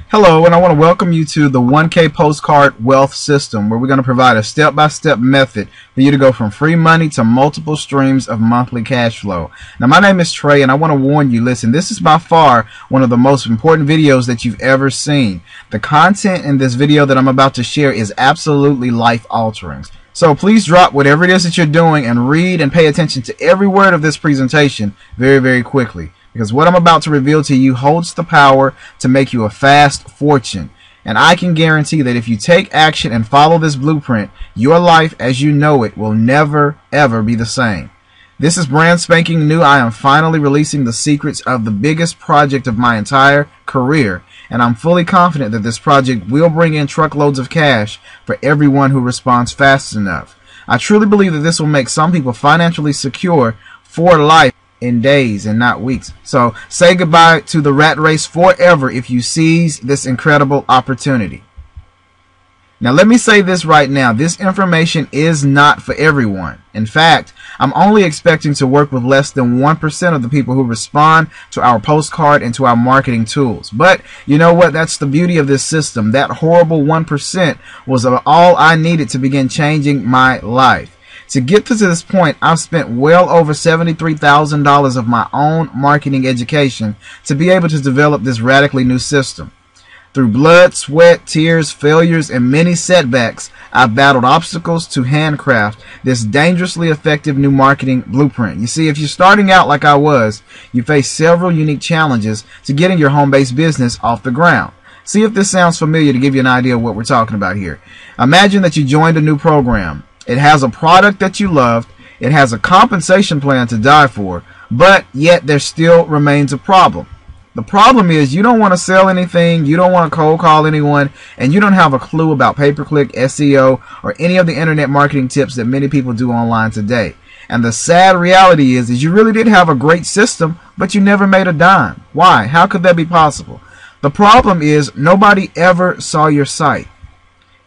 Hello, and I want to welcome you to the 1K Postcard Wealth System, where we're going to provide a step-by-step method for you to go from free money to multiple streams of monthly cash flow. Now, my name is Trey, and I want to warn you, listen, this is by far one of the most important videos that you've ever seen. The content in this video that I'm about to share is absolutely life-altering. So please drop whatever it is that you're doing and read and pay attention to every word of this presentation very, very quickly. Because what I'm about to reveal to you holds the power to make you a fast fortune. And I can guarantee that if you take action and follow this blueprint, your life as you know it will never, ever be the same. This is brand spanking new. I am finally releasing the secrets of the biggest project of my entire career. And I'm fully confident that this project will bring in truckloads of cash for everyone who responds fast enough. I truly believe that this will make some people financially secure for life in days and not weeks. So say goodbye to the rat race forever if you seize this incredible opportunity. Now let me say this right now, this information is not for everyone. In fact, I'm only expecting to work with less than 1% of the people who respond to our postcard and to our marketing tools. But you know what? That's the beauty of this system. That horrible 1% was all I needed to begin changing my life. To get to this point, I've spent well over $73,000 of my own marketing education to be able to develop this radically new system. Through blood, sweat, tears, failures, and many setbacks, I've battled obstacles to handcraft this dangerously effective new marketing blueprint. You see, if you're starting out like I was, you face several unique challenges to getting your home-based business off the ground. See if this sounds familiar to give you an idea of what we're talking about here. Imagine that you joined a new program. It has a product that you loved, it has a compensation plan to die for, but yet there still remains a problem. The problem is you don't want to sell anything, you don't want to cold call anyone, and you don't have a clue about pay-per-click, SEO, or any of the internet marketing tips that many people do online today. And the sad reality is you really did have a great system, but you never made a dime. Why? How could that be possible? The problem is nobody ever saw your site.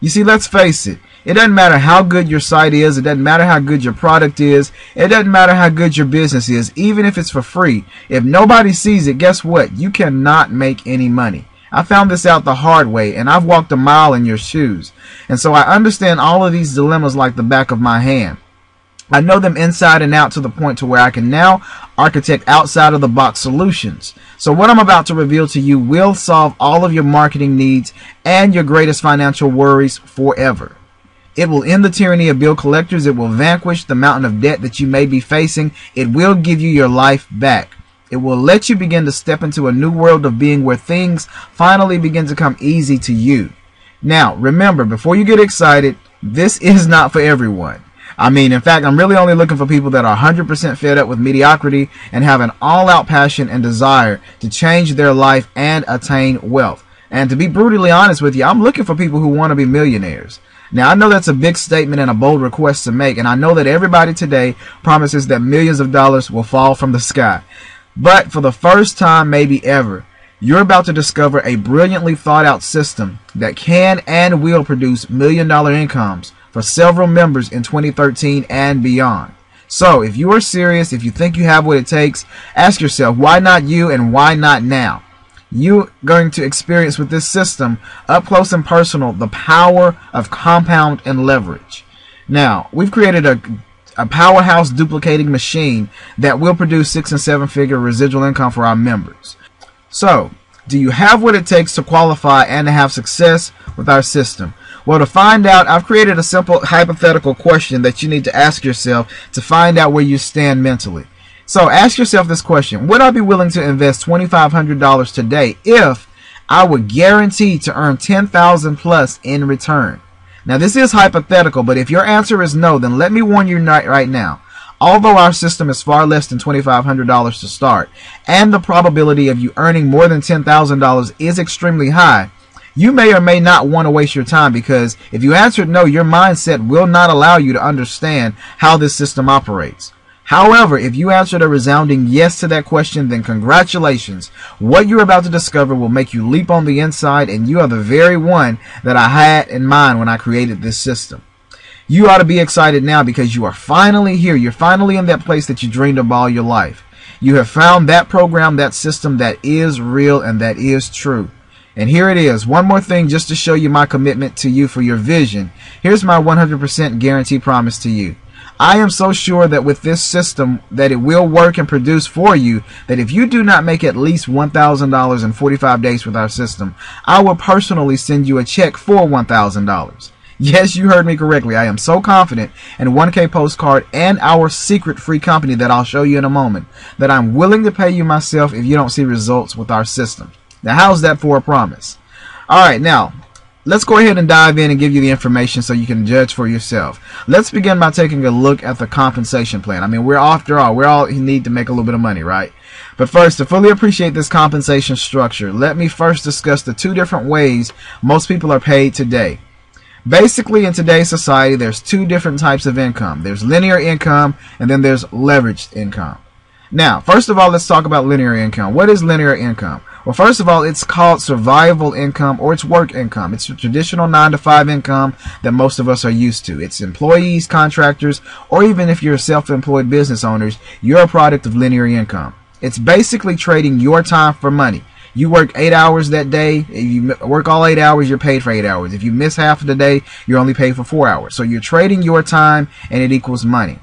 You see, let's face it. It doesn't matter how good your site is. It doesn't matter how good your product is. It doesn't matter how good your business is, even if it's for free. If nobody sees it, guess what? You cannot make any money. I found this out the hard way, and I've walked a mile in your shoes. And so I understand all of these dilemmas like the back of my hand. I know them inside and out to the point to where I can now architect outside of the box solutions. So what I'm about to reveal to you will solve all of your marketing needs and your greatest financial worries forever. It will end the tyranny of bill collectors. It will vanquish the mountain of debt that you may be facing. It will give you your life back. It will let you begin to step into a new world of being where things finally begin to come easy to you. Now, remember, before you get excited, this is not for everyone. I mean, in fact, I'm really only looking for people that are 100% fed up with mediocrity and have an all-out passion and desire to change their life and attain wealth. And to be brutally honest with you, I'm looking for people who want to be millionaires. Now, I know that's a big statement and a bold request to make, and I know that everybody today promises that millions of dollars will fall from the sky. But for the first time, maybe ever, you're about to discover a brilliantly thought out system that can and will produce million-dollar incomes for several members in 2013 and beyond. So, if you are serious, if you think you have what it takes, ask yourself, why not you and why not now? You're going to experience with this system, up close and personal, the power of compound and leverage. Now, we've created a powerhouse duplicating machine that will produce 6- and 7-figure residual income for our members. So, do you have what it takes to qualify and to have success with our system? Well, to find out, I've created a simple hypothetical question that you need to ask yourself to find out where you stand mentally. So ask yourself this question: would I be willing to invest $2,500 today if I would guarantee to earn $10,000 plus in return? Now, this is hypothetical, but if your answer is no, then let me warn you right now. Although our system is far less than $2,500 to start, and the probability of you earning more than $10,000 is extremely high, you may or may not want to waste your time, because if you answered no, your mindset will not allow you to understand how this system operates. However, if you answered a resounding yes to that question, then congratulations. What you're about to discover will make you leap on the inside, and you are the very one that I had in mind when I created this system. You ought to be excited now, because you are finally here. You're finally in that place that you dreamed of all your life. You have found that program, that system that is real and that is true. And here it is. One more thing just to show you my commitment to you for your vision. Here's my 100% guarantee promise to you. I am so sure that with this system that it will work and produce for you, that if you do not make at least $1,000 in 45 days with our system, I will personally send you a check for $1,000. Yes, you heard me correctly. I am so confident in 1K Postcard and our secret free company that I'll show you in a moment that I'm willing to pay you myself if you don't see results with our system. Now, how's that for a promise? All right, now, let's go ahead and dive in and give you the information so you can judge for yourself. Let's begin by taking a look at the compensation plan. I mean, we all need to make a little bit of money, right? But first, to fully appreciate this compensation structure, let me first discuss the two different ways most people are paid today. Basically, in today's society, there's two different types of income. There's linear income, and then there's leveraged income. Now, first of all, let's talk about linear income. What is linear income? Well, first of all, it's called survival income, or it's work income. It's a traditional 9-to-5 income that most of us are used to. It's employees, contractors, or even if you're self-employed business owners, you're a product of linear income. It's basically trading your time for money. You work 8 hours that day. If you work all 8 hours, you're paid for 8 hours. If you miss half of the day, you're only paid for 4 hours. So you're trading your time, and it equals money.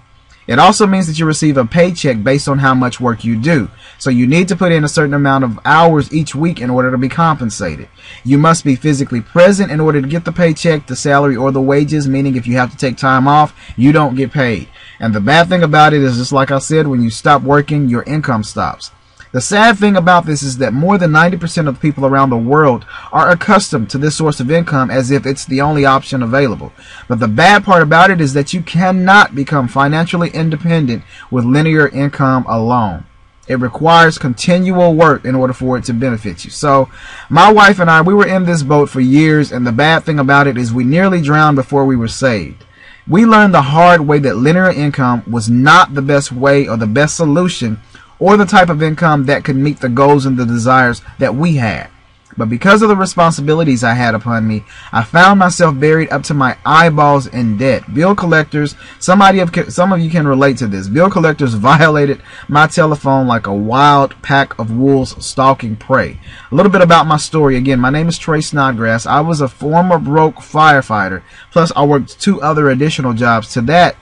It also means that you receive a paycheck based on how much work you do. So you need to put in a certain amount of hours each week in order to be compensated. You must be physically present in order to get the paycheck, the salary, or the wages, meaning if you have to take time off, you don't get paid. And the bad thing about it is, just like I said, when you stop working, your income stops. The sad thing about this is that more than 90% of the people around the world are accustomed to this source of income as if it's the only option available. But the bad part about it is that you cannot become financially independent with linear income alone. It requires continual work in order for it to benefit you. So my wife and I, we were in this boat for years, and the bad thing about it is we nearly drowned before we were saved. We learned the hard way that linear income was not the best way or the best solution or the type of income that could meet the goals and the desires that we had. But because of the responsibilities I had upon me, I found myself buried up to my eyeballs in debt. Bill collectors, some of you can relate to this. Bill collectors violated my telephone like a wild pack of wolves stalking prey. A little bit about my story. Again, my name is Trey Snodgrass. I was a former broke firefighter. Plus, I worked 2 other additional jobs. To that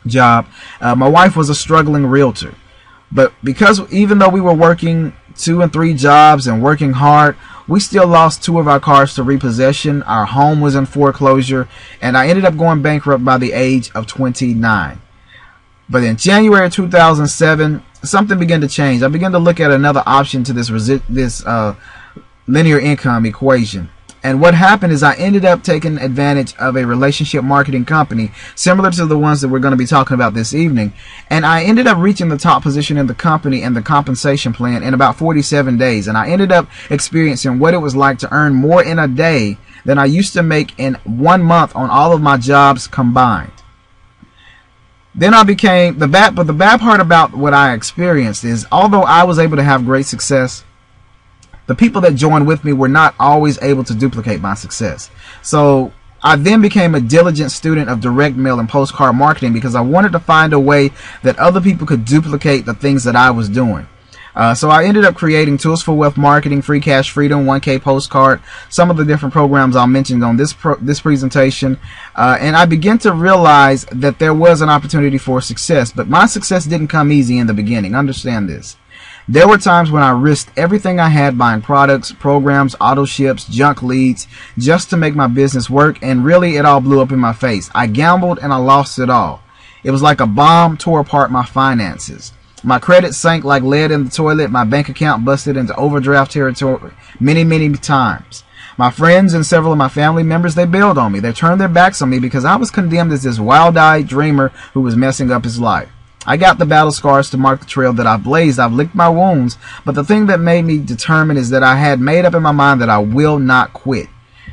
job, my wife was a struggling realtor. But because even though we were working 2 and 3 jobs and working hard, we still lost 2 of our cars to repossession. Our home was in foreclosure, and I ended up going bankrupt by the age of 29. But in January 2007, something began to change. I began to look at another option to this linear income equation. And what happened is I ended up taking advantage of a relationship marketing company similar to the ones that we're going to be talking about this evening. And I ended up reaching the top position in the company and the compensation plan in about 47 days. And I ended up experiencing what it was like to earn more in a day than I used to make in 1 month on all of my jobs combined. Then I became but the bad part about what I experienced is, although I was able to have great success, the people that joined with me were not always able to duplicate my success. So I then became a diligent student of direct mail and postcard marketing because I wanted to find a way that other people could duplicate the things that I was doing. So I ended up creating Tools for Wealth Marketing, Free Cash Freedom, 1K Postcard, some of the different programs I mentioned on this presentation. And I began to realize that there was an opportunity for success. But my success didn't come easy in the beginning. Understand this. There were times when I risked everything I had buying products, programs, auto ships, junk leads, just to make my business work, and really it all blew up in my face. I gambled and I lost it all. It was like a bomb tore apart my finances. My credit sank like lead in the toilet. My bank account busted into overdraft territory many times. My friends and several of my family members, they bailed on me. They turned their backs on me because I was condemned as this wild-eyed dreamer who was messing up his life. I got the battle scars to mark the trail that I've blazed. I've licked my wounds, but the thing that made me determined is that I had made up in my mind that I will not quit.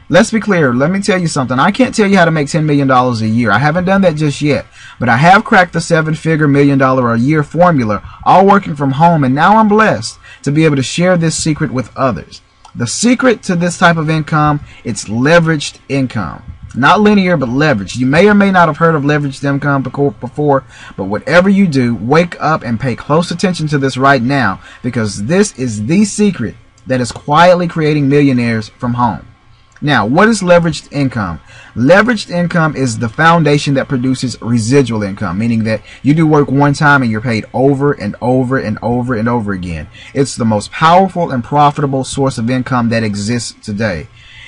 Let's be clear. Let me tell you something. I can't tell you how to make $10 million a year. I haven't done that just yet, but I have cracked the 7-figure $1 million a year formula, all working from home, and now I'm blessed to be able to share this secret with others. The secret to this type of income, it's leveraged income. Not linear, but leveraged. You may or may not have heard of leveraged income before, but whatever you do, wake up and pay close attention to this right now, because this is the secret that is quietly creating millionaires from home. Now, what is leveraged income? Leveraged income is the foundation that produces residual income, meaning that you do work one time and you're paid over and over and over and over again. It's the most powerful and profitable source of income that exists today.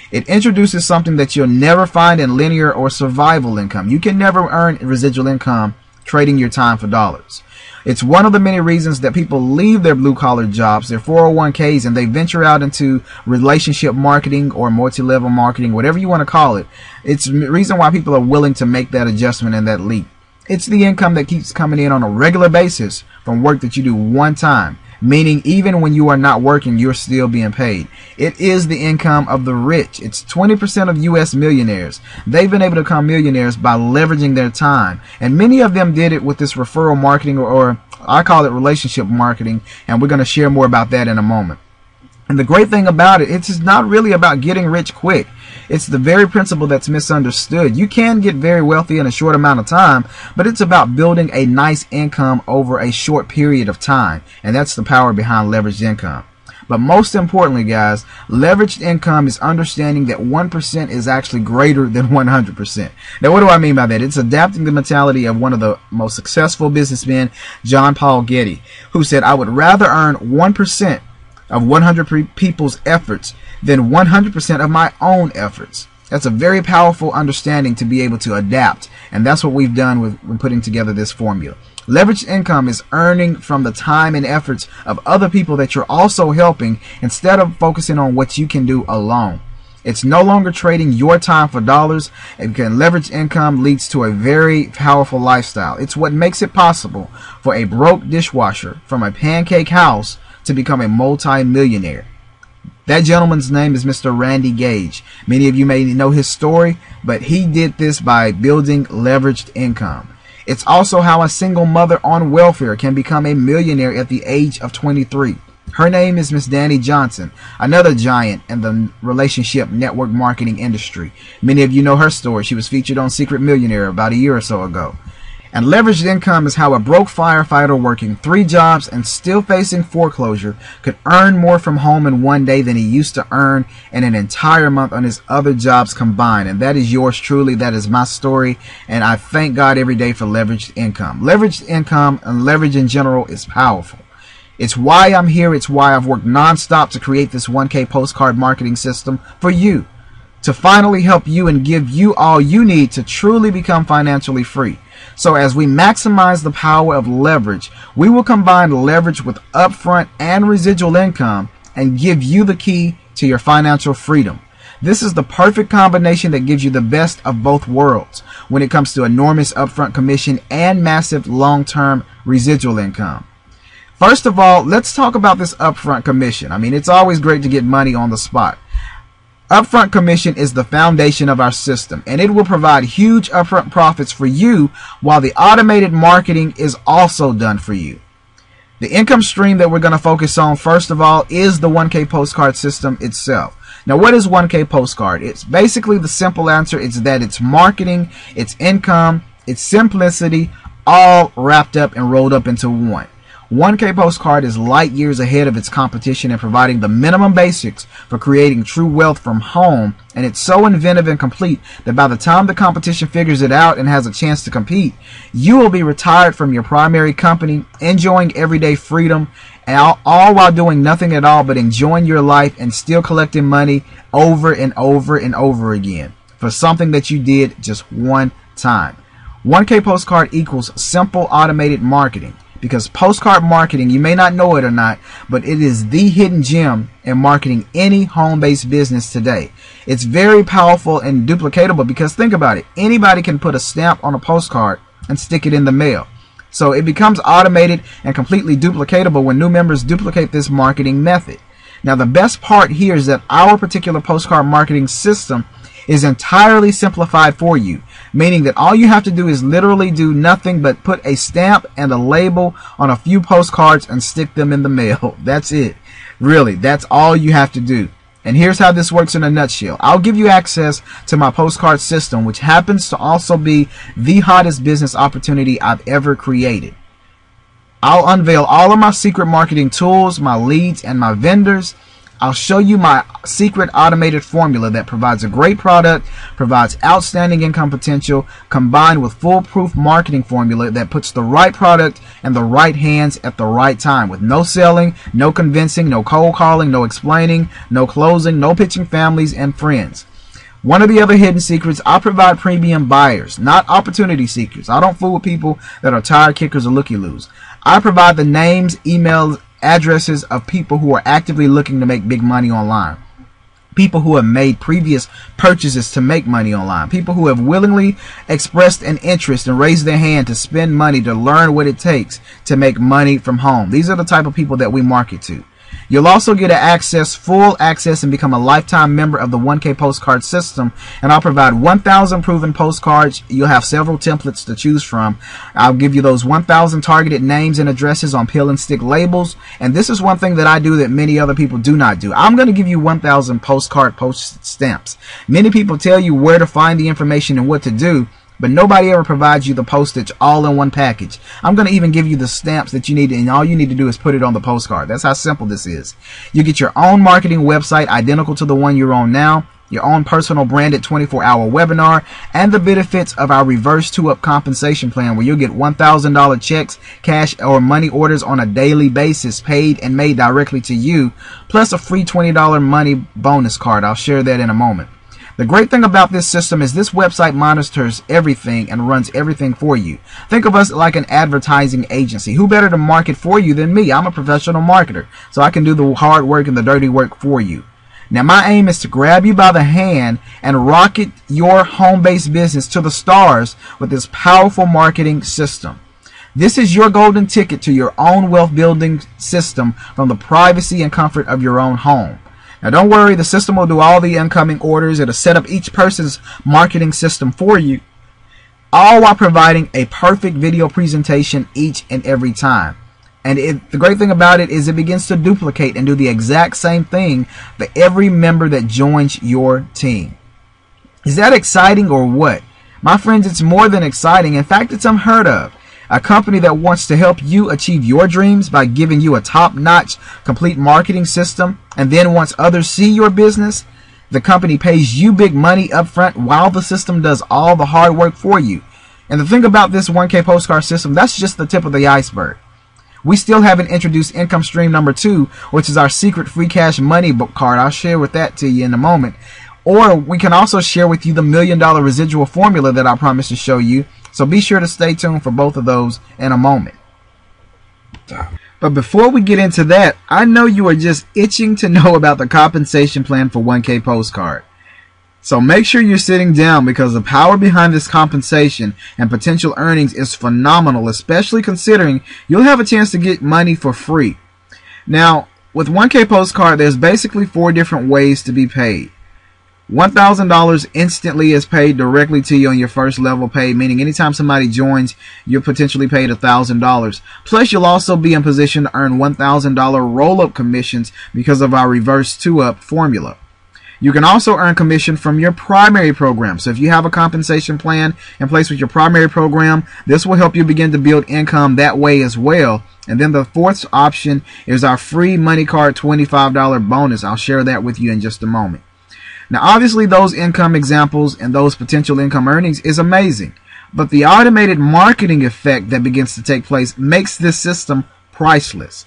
It introduces something that you'll never find in linear or survival income. You can never earn residual income trading your time for dollars. It's one of the many reasons that people leave their blue-collar jobs, their 401ks, and they venture out into relationship marketing or multi-level marketing, whatever you want to call it. It's the reason why people are willing to make that adjustment and that leap. It's the income that keeps coming in on a regular basis from work that you do one time, meaning even when you are not working, you're still being paid. It is the income of the rich. It's 20% of U.S. millionaires. They've been able to become millionaires by leveraging their time. And many of them did it with this referral marketing, or I call it relationship marketing, and we're going to share more about that in a moment. And the great thing about it, it's not really about getting rich quick. It's the very principle that's misunderstood. You can get very wealthy in a short amount of time, but it's about building a nice income over a short period of time. And that's the power behind leveraged income. But most importantly, guys, leveraged income is understanding that 1% is actually greater than 100%. Now, what do I mean by that? It's adapting the mentality of one of the most successful businessmen, John Paul Getty, who said, "I would rather earn 1% of 100 people's efforts than 100% of my own efforts." That's a very powerful understanding to be able to adapt, and that's what we've done when putting together this formula. Leveraged income is earning from the time and efforts of other people that you're also helping instead of focusing on what you can do alone. It's no longer trading your time for dollars, and leveraged income leads to a very powerful lifestyle. It's what makes it possible for a broke dishwasher from a pancake house to become a multi-millionaire. That gentleman's name is Mr. Randy Gage. Many of you may know his story, but he did this by building leveraged income. It's also how a single mother on welfare can become a millionaire at the age of 23. Her name is Miss Danny Johnson, another giant in the relationship network marketing industry. Many of you know her story. She was featured on Secret Millionaire about a year or so ago. And leveraged income is how a broke firefighter working 3 jobs and still facing foreclosure could earn more from home in one day than he used to earn in an entire month on his other jobs combined. And that is yours truly. That is my story. And I thank God every day for leveraged income. Leveraged income and leverage in general is powerful. It's why I'm here. It's why I've worked nonstop to create this 1K postcard marketing system for you, to finally help you and give you all you need to truly become financially free. So as we maximize the power of leverage, we will combine leverage with upfront and residual income and give you the key to your financial freedom. This is the perfect combination that gives you the best of both worlds when it comes to enormous upfront commission and massive long-term residual income. First of all, let's talk about this upfront commission. I mean, it's always great to get money on the spot. Upfront commission is the foundation of our system, and it will provide huge upfront profits for you while the automated marketing is also done for you. The income stream that we're going to focus on, first of all, is the 1K postcard system itself. Now, what is 1K postcard? It's basically the simple answer. It's that it's marketing, it's income, it's simplicity, all wrapped up and rolled up into one. 1K postcard is light years ahead of its competition in providing the minimum basics for creating true wealth from home, and it's so inventive and complete that by the time the competition figures it out and has a chance to compete, you will be retired from your primary company, enjoying everyday freedom, all while doing nothing at all but enjoying your life and still collecting money over and over and over again for something that you did just one time. 1K postcard equals simple automated marketing. Because postcard marketing, you may not know it or not, but it is the hidden gem in marketing any home-based business today. It's very powerful and duplicatable because think about it. Anybody can put a stamp on a postcard and stick it in the mail. So it becomes automated and completely duplicatable when new members duplicate this marketing method. Now, the best part here is that our particular postcard marketing system is entirely simplified for you, meaning that all you have to do is literally do nothing but put a stamp and a label on a few postcards and stick them in the mail. That's it. Really, that's all you have to do. And here's how this works in a nutshell. I'll give you access to my postcard system, which happens to also be the hottest business opportunity I've ever created. I'll unveil all of my secret marketing tools, my leads, and my vendors. I'll show you my secret automated formula that provides a great product, provides outstanding income potential, combined with foolproof marketing formula that puts the right product in the right hands at the right time, with no selling, no convincing, no cold calling, no explaining, no closing, no pitching families and friends. One of the other hidden secrets, I provide premium buyers, not opportunity seekers. I don't fool with people that are tire kickers or looky-loos. I provide the names, emails, addresses of people who are actively looking to make big money online. People who have made previous purchases to make money online. People who have willingly expressed an interest and raised their hand to spend money to learn what it takes to make money from home. These are the type of people that we market to. You'll also get full access and become a lifetime member of the 1K postcard system, and I'll provide 1,000 proven postcards. You'll have several templates to choose from. I'll give you those 1,000 targeted names and addresses on peel and stick labels, and this is one thing that I do that many other people do not do. I'm going to give you 1,000 postcard postage stamps. Many people tell you where to find the information and what to do, but nobody ever provides you the postage all in one package. I'm going to even give you the stamps that you need, and all you need to do is put it on the postcard. That's how simple this is. You get your own marketing website identical to the one you're on now, your own personal branded 24-hour webinar, and the benefits of our reverse 2-up compensation plan, where you'll get $1,000 checks, cash, or money orders on a daily basis, paid and made directly to you, plus a free $20 money bonus card. I'll share that in a moment. The great thing about this system is this website monitors everything and runs everything for you. Think of us like an advertising agency. Who better to market for you than me? I'm a professional marketer, so I can do the hard work and the dirty work for you. Now, my aim is to grab you by the hand and rocket your home-based business to the stars with this powerful marketing system. This is your golden ticket to your own wealth building system from the privacy and comfort of your own home. Now, don't worry, the system will do all the incoming orders. It'll set up each person's marketing system for you, all while providing a perfect video presentation each and every time. And the great thing about it is it begins to duplicate and do the exact same thing for every member that joins your team. Is that exciting or what? My friends, it's more than exciting. In fact, it's unheard of. A company that wants to help you achieve your dreams by giving you a top-notch complete marketing system, and then once others see your business, the company pays you big money up front while the system does all the hard work for you. And the thing about this 1K postcard system, that's just the tip of the iceberg. We still haven't introduced income stream number 2, which is our secret free cash money book card. I'll share with that to you in a moment. Or we can also share with you the $1 million residual formula that I promised to show you. So be sure to stay tuned for both of those in a moment. But before we get into that, I know you are just itching to know about the compensation plan for 1K postcard. So make sure you're sitting down, because the power behind this compensation and potential earnings is phenomenal, especially considering you'll have a chance to get money for free. Now, with 1K postcard, there's basically 4 different ways to be paid. $1,000 instantly is paid directly to you on your first level pay, meaning anytime somebody joins, you're potentially paid $1,000. Plus, you'll also be in position to earn $1,000 roll-up commissions because of our reverse 2-up formula. You can also earn commission from your primary program. So if you have a compensation plan in place with your primary program, this will help you begin to build income that way as well. And then the 4th option is our free money card $25 bonus. I'll share that with you in just a moment. Now, obviously, those income examples and those potential income earnings is amazing, but the automated marketing effect that begins to take place makes this system priceless.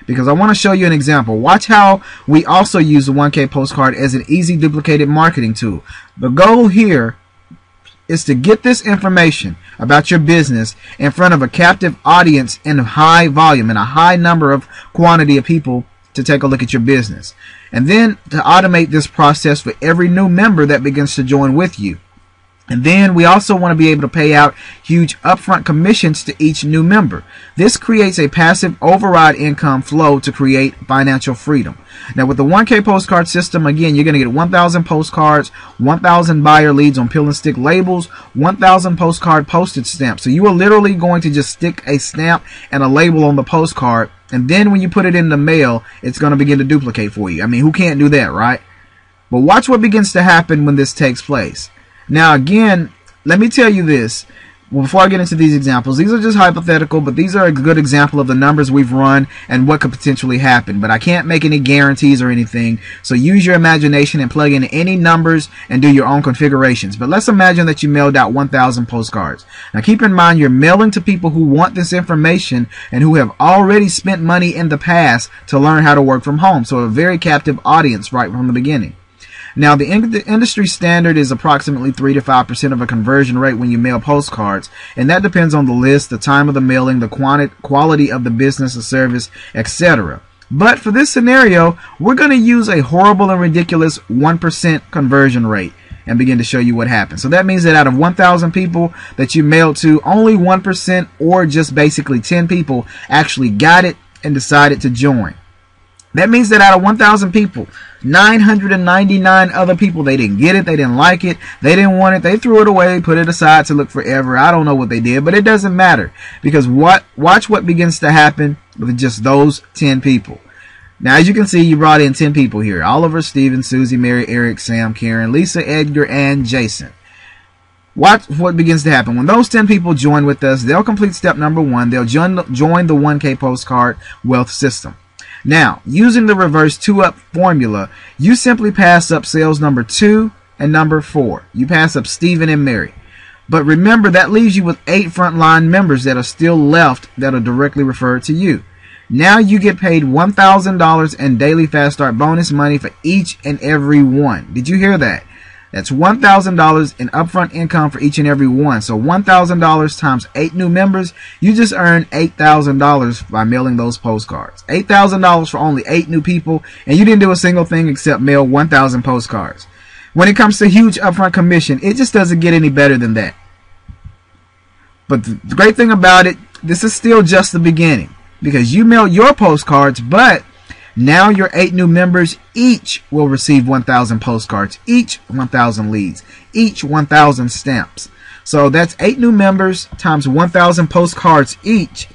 Because I want to show you an example. Watch how we also use the 1K postcard as an easy duplicated marketing tool. The goal here is to get this information about your business in front of a captive audience in high volume and a high number of quantity of people to take a look at your business. And then to automate this process for every new member that begins to join with you. And then we also want to be able to pay out huge upfront commissions to each new member. This creates a passive override income flow to create financial freedom. Now, with the 1K postcard system, again, you're going to get 1,000 postcards, 1,000 buyer leads on peel and stick labels, 1,000 postcard postage stamps. So you are literally going to just stick a stamp and a label on the postcard, and then when you put it in the mail, it's going to begin to duplicate for you. I mean, who can't do that, right? But watch what begins to happen when this takes place. Now, again, let me tell you this. Well, before I get into these examples, these are just hypothetical, but these are a good example of the numbers we've run and what could potentially happen. But I can't make any guarantees or anything, so use your imagination and plug in any numbers and do your own configurations. But let's imagine that you mailed out 1,000 postcards. Now keep in mind you're mailing to people who want this information and who have already spent money in the past to learn how to work from home, so a very captive audience right from the beginning. Now, the industry standard is approximately 3 to 5% of a conversion rate when you mail postcards, and that depends on the list, the time of the mailing, the quality of the business or service, etc. But for this scenario, we're going to use a horrible and ridiculous 1% conversion rate and begin to show you what happens. So that means that out of 1,000 people that you mailed to, only 1% or just basically 10 people actually got it and decided to join. That means that out of 1,000 people, 999 other people, they didn't get it, they didn't like it, they didn't want it, they threw it away, put it aside to look forever. I don't know what they did, but it doesn't matter, because watch what begins to happen with just those 10 people. Now, as you can see, you brought in 10 people here: Oliver, Stephen, Susie, Mary, Eric, Sam, Karen, Lisa, Edgar, and Jason. Watch what begins to happen. When those 10 people join with us, they'll complete step number 1. They'll join the 1K Postcard Wealth System. Now, using the reverse 2-up formula, you simply pass up sales number 2 and number 4. You pass up Stephen and Mary. But remember, that leaves you with 8 frontline members that are still left that are directly referred to you. Now you get paid $1,000 in daily Fast Start bonus money for each and every one. Did you hear that? That's $1,000 in upfront income for each and every one. So $1,000 times 8 new members, you just earned $8,000 by mailing those postcards. $8,000 for only 8 new people, and you didn't do a single thing except mail 1,000 postcards. When it comes to huge upfront commission, it just doesn't get any better than that. But the great thing about it, this is still just the beginning, because you mail your postcards, but now your 8 new members each will receive 1,000 postcards, each 1,000 leads, each 1,000 stamps. So that's 8 new members times 1,000 postcards each.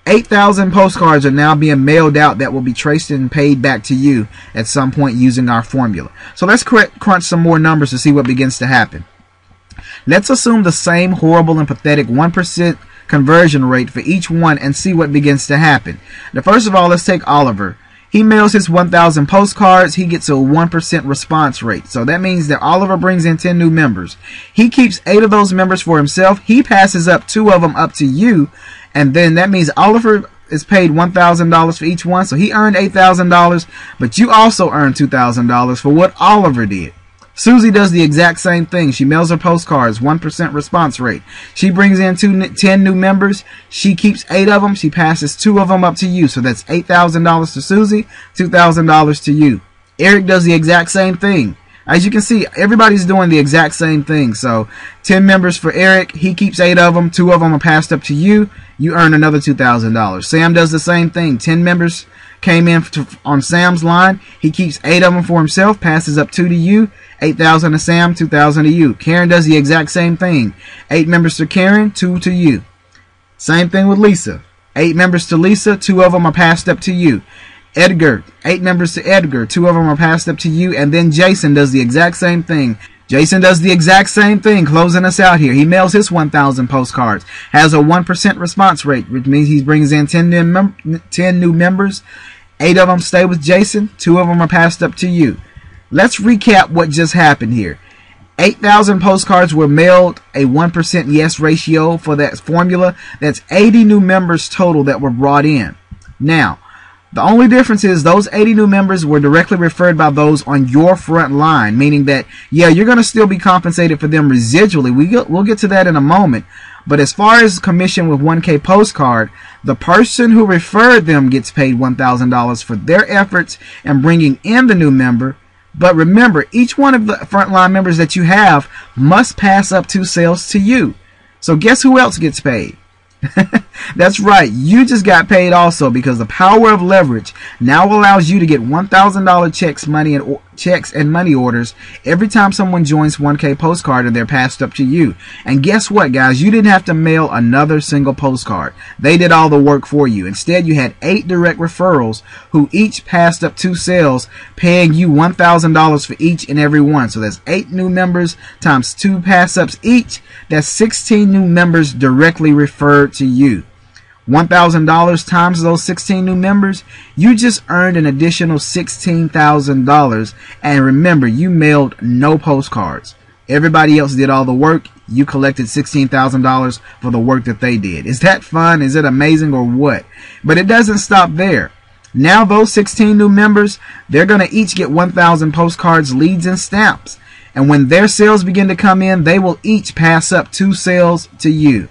8,000 postcards are now being mailed out that will be traced and paid back to you at some point using our formula. So let's crunch some more numbers to see what begins to happen. Let's assume the same horrible and pathetic 1% conversion rate for each one and see what begins to happen. Now, first of all, let's take Oliver. He mails his 1,000 postcards. He gets a 1% response rate. So that means that Oliver brings in 10 new members. He keeps 8 of those members for himself. He passes up 2 of them up to you. And then that means Oliver is paid $1,000 for each one. So he earned $8,000. But you also earned $2,000 for what Oliver did. Susie does the exact same thing. She mails her postcards, 1% response rate. She brings in 10 new members. She keeps 8 of them. She passes 2 of them up to you. So that's $8,000 to Susie, $2,000 to you. Eric does the exact same thing. As you can see, everybody's doing the exact same thing. So 10 members for Eric. He keeps 8 of them. 2 of them are passed up to you. You earn another $2,000. Sam does the same thing. 10 members came in on Sam's line. He keeps 8 of them for himself, passes up 2 to you. 8,000 to Sam, 2,000 to you. Karen does the exact same thing. 8 members to Karen, 2 to you. Same thing with Lisa. 8 members to Lisa, 2 of them are passed up to you. Edgar, 8 members to Edgar, 2 of them are passed up to you. And then Jason does the exact same thing. Jason does the exact same thing, closing us out here. He mails his 1,000 postcards, has a 1% response rate, which means he brings in 10 new members. 8 of them stay with Jason, 2 of them are passed up to you. Let's recap what just happened here. 8,000 postcards were mailed, a 1% yes ratio for that formula. That's 80 new members total that were brought in. Now, the only difference is those 80 new members were directly referred by those on your front line, meaning that, yeah, you're going to still be compensated for them residually. We'll get to that in a moment. But as far as commission with 1K Postcard, the person who referred them gets paid $1,000 for their efforts in bringing in the new member. But remember, each one of the frontline members that you have must pass up 2 sales to you. So guess who else gets paid? That's right, you just got paid also, because the power of leverage now allows you to get $1,000 checks and money orders every time someone joins 1K Postcard and they're passed up to you. And guess what, guys? You didn't have to mail another single postcard. They did all the work for you. Instead, you had 8 direct referrals who each passed up 2 sales, paying you $1,000 for each and every one. So that's 8 new members times 2 pass-ups each. That's 16 new members directly referred to you. $1,000 times those 16 new members, you just earned an additional $16,000. And remember, you mailed no postcards. Everybody else did all the work. You collected $16,000 for the work that they did. Is that fun? Is it amazing or what? But it doesn't stop there. Now those 16 new members, they're going to each get 1,000 postcards, leads, and stamps. And when their sales begin to come in, they will each pass up 2 sales to you.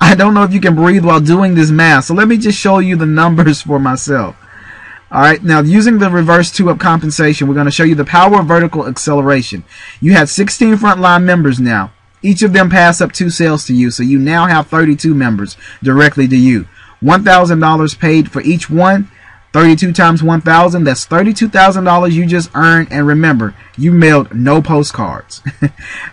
I don't know if you can breathe while doing this math, so let me just show you the numbers for myself. Alright, now using the reverse 2-up compensation, we're going to show you the power of vertical acceleration. You have 16 frontline members now. Each of them pass up 2 sales to you, so you now have 32 members directly to you. $1,000 paid for each one. 32 times 1,000, that's $32,000 you just earned. And remember, you mailed no postcards.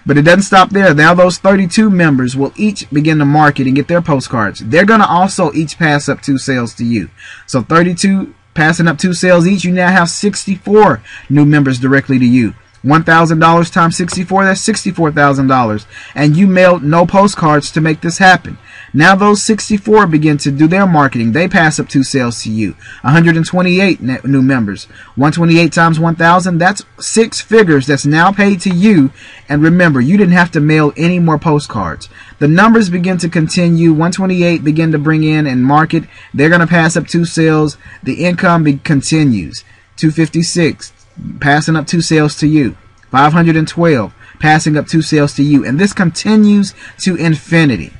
But it doesn't stop there. Now those 32 members will each begin to market and get their postcards. They're going to also each pass up 2 sales to you. So 32 passing up 2 sales each, you now have 64 new members directly to you. $1,000 times 64, that's $64,000. And you mailed no postcards to make this happen. Now those 64 begin to do their marketing. They pass up 2 sales to you. 128 new members. 128 times 1,000, that's 6 figures that's now paid to you. And remember, you didn't have to mail any more postcards. The numbers begin to continue. 128 begin to bring in and market. They're going to pass up 2 sales. The income continues. 256. Passing up 2 sales to you. 512 passing up 2 sales to you, and this continues to infinity.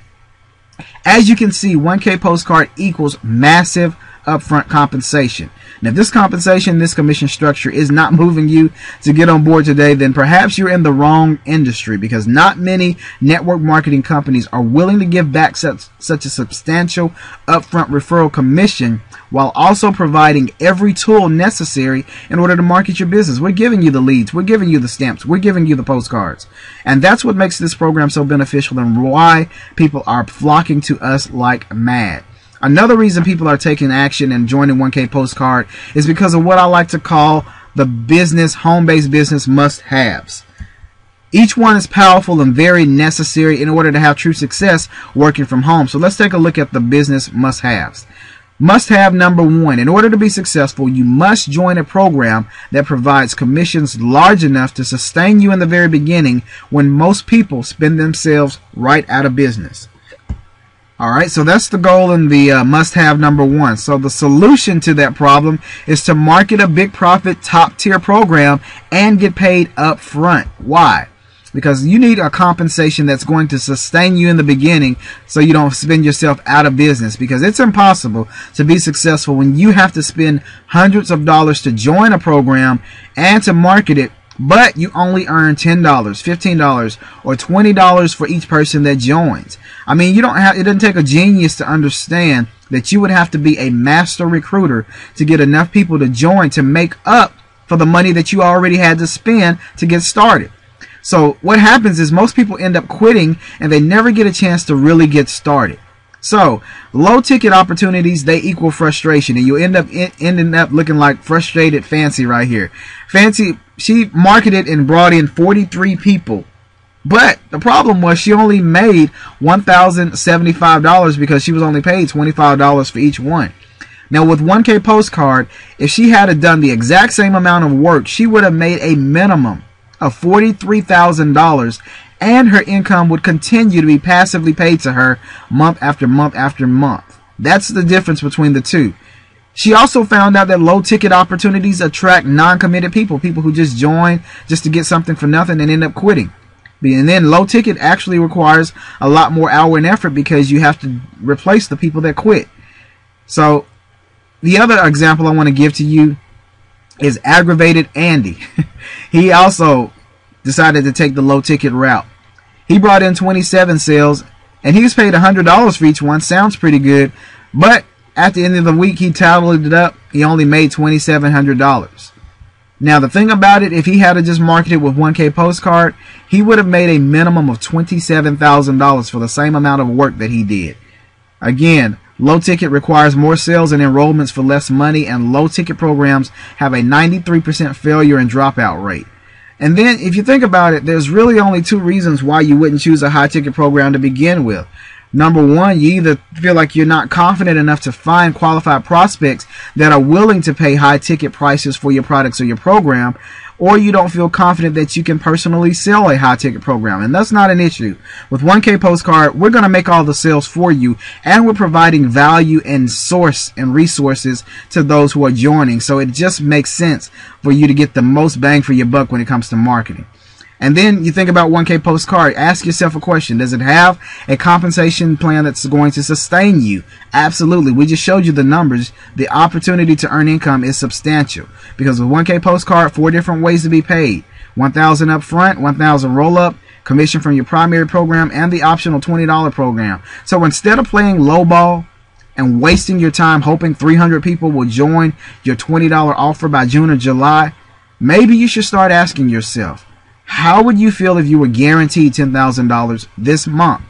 As you can see, 1K Postcard equals massive upfront compensation. Now, if this compensation, this commission structure is not moving you to get on board today, then perhaps you're in the wrong industry, because not many network marketing companies are willing to give back such a substantial upfront referral commission while also providing every tool necessary in order to market your business. We're giving you the leads. We're giving you the stamps. We're giving you the postcards. And that's what makes this program so beneficial and why people are flocking to us like mad. Another reason people are taking action and joining 1K Postcard is because of what I like to call the home-based business must-haves. Each one is powerful and very necessary in order to have true success working from home. So let's take a look at the business must-haves. Must-have number 1. In order to be successful, you must join a program that provides commissions large enough to sustain you in the very beginning when most people spend themselves right out of business. Alright, so that's the goal in the must-have number 1. So the solution to that problem is to market a big profit top-tier program and get paid up front. Why? Because you need a compensation that's going to sustain you in the beginning so you don't spend yourself out of business, because it's impossible to be successful when you have to spend hundreds of dollars to join a program and to market it, but you only earn $10, $15, or $20 for each person that joins. I mean, it doesn't take a genius to understand that you would have to be a master recruiter to get enough people to join to make up for the money that you already had to spend to get started. So what happens is most people end up quitting and they never get a chance to really get started. So low ticket opportunities, they equal frustration, and you end up ending up looking like frustrated Fancy right here. Fancy, she marketed and brought in 43 people, but the problem was she only made $1,075 because she was only paid $25 for each one. Now with 1K Postcard, if she had done the exact same amount of work, she would have made a minimum of $43,000, and her income would continue to be passively paid to her month after month after month. That's the difference between the two. She also found out that low ticket opportunities attract non-committed people who just join just to get something for nothing and end up quitting. And then low ticket actually requires a lot more hour and effort because you have to replace the people that quit. So the other example I want to give to you is Aggravated Andy. He also decided to take the low ticket route. He brought in 27 sales And he was paid $100 for each one. Sounds pretty good. But at the end of the week, he tallied it up. He only made $2,700. Now, the thing about it, if he had to just market it with 1K Postcard, he would have made a minimum of $27,000 for the same amount of work that he did. Again, low ticket requires more sales and enrollments for less money, and low ticket programs have a 93% failure and dropout rate. And then, if you think about it, there's really only two reasons why you wouldn't choose a high ticket program to begin with. Number one, you either feel like you're not confident enough to find qualified prospects that are willing to pay high ticket prices for your products or your program, or you don't feel confident that you can personally sell a high ticket program. And that's not an issue. With 1K Postcard, we're going to make all the sales for you, and we're providing value and source and resources to those who are joining. So it just makes sense for you to get the most bang for your buck when it comes to marketing. And then you think about 1K Postcard. Ask yourself a question. Does it have a compensation plan that's going to sustain you? Absolutely. We just showed you the numbers. The opportunity to earn income is substantial. Because with 1K Postcard, 4 different ways to be paid. $1,000 up front, $1,000 roll up, commission from your primary program, and the optional $20 program. So instead of playing lowball and wasting your time hoping 300 people will join your $20 offer by June or July, maybe you should start asking yourself, how would you feel if you were guaranteed $10,000 this month?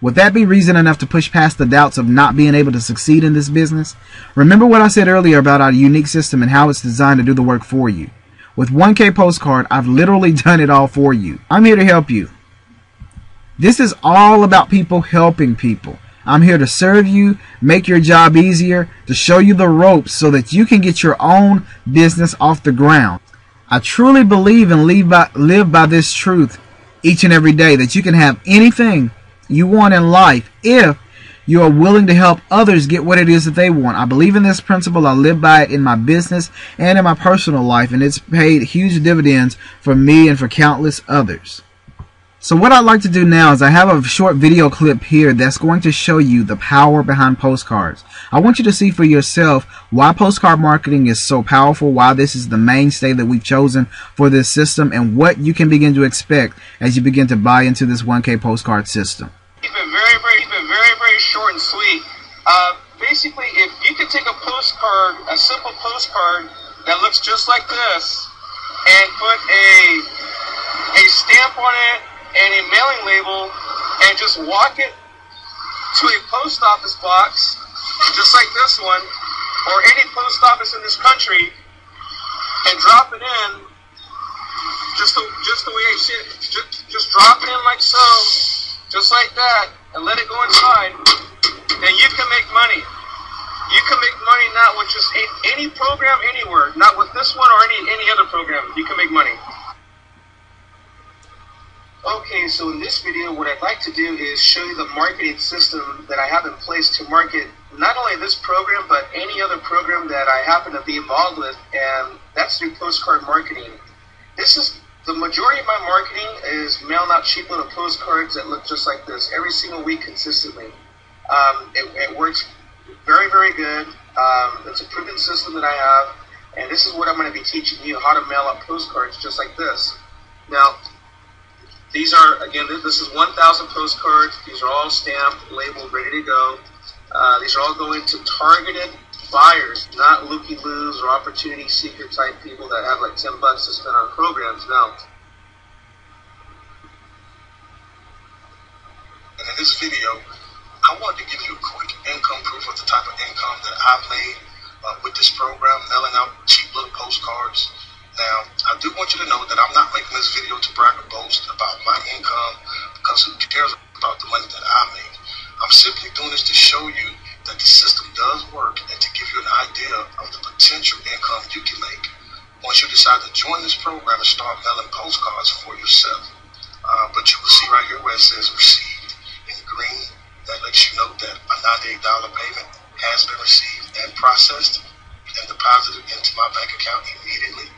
Would that be reason enough to push past the doubts of not being able to succeed in this business? Remember what I said earlier about our unique system and how it's designed to do the work for you. With 1K Postcard, I've literally done it all for you. I'm here to help you. This is all about people helping people. I'm here to serve you, make your job easier, to show you the ropes so that you can get your own business off the ground. I truly believe and live by this truth each and every day, that you can have anything you want in life if you are willing to help others get what it is that they want. I believe in this principle. I live by it in my business and in my personal life, and it's paid huge dividends for me and for countless others. So what I'd like to do now is I have a short video clip here that's going to show you the power behind postcards. I want you to see for yourself why postcard marketing is so powerful, why this is the mainstay that we've chosen for this system, and what you can begin to expect as you begin to buy into this 1K Postcard system. It's been very short and sweet. Basically, if you could take a postcard, a simple postcard that looks just like this, and put a stamp on it and a mailing label, and just walk it to a post office box, just like this one, or any post office in this country, and drop it in, just the way I said, just drop it in like so, just like that, and let it go inside, then you can make money. You can make money not with just any program anywhere, not with this one or any other program. You can make money. Okay, so in this video, what I'd like to do is show you the marketing system that I have in place to market not only this program, but any other program that I happen to be involved with, and that's through postcard marketing. This is the majority of my marketing is mailing out cheap little postcards that look just like this every single week consistently. It works very good. It's a proven system that I have, and this is what I'm going to be teaching you, how to mail out postcards just like this. Now, these are, again, this is 1,000 postcards. These are all stamped, labeled, ready to go. These are all going to targeted buyers, not looky-loos or opportunity seeker type people that have like $10 to spend on programs. No. And in this video, I want to give you a quick income proof of the type of income that I've made with this program, mailing out cheap little postcards. Now, I do want you to know that I'm not making this video to brag or boast about my income, because who cares about the money that I make? I'm simply doing this to show you that the system does work and to give you an idea of the potential income you can make once you decide to join this program and start mailing postcards for yourself. But you will see right here where it says received in green. That lets you know that a $98 payment has been received and processed and deposited into my bank account immediately.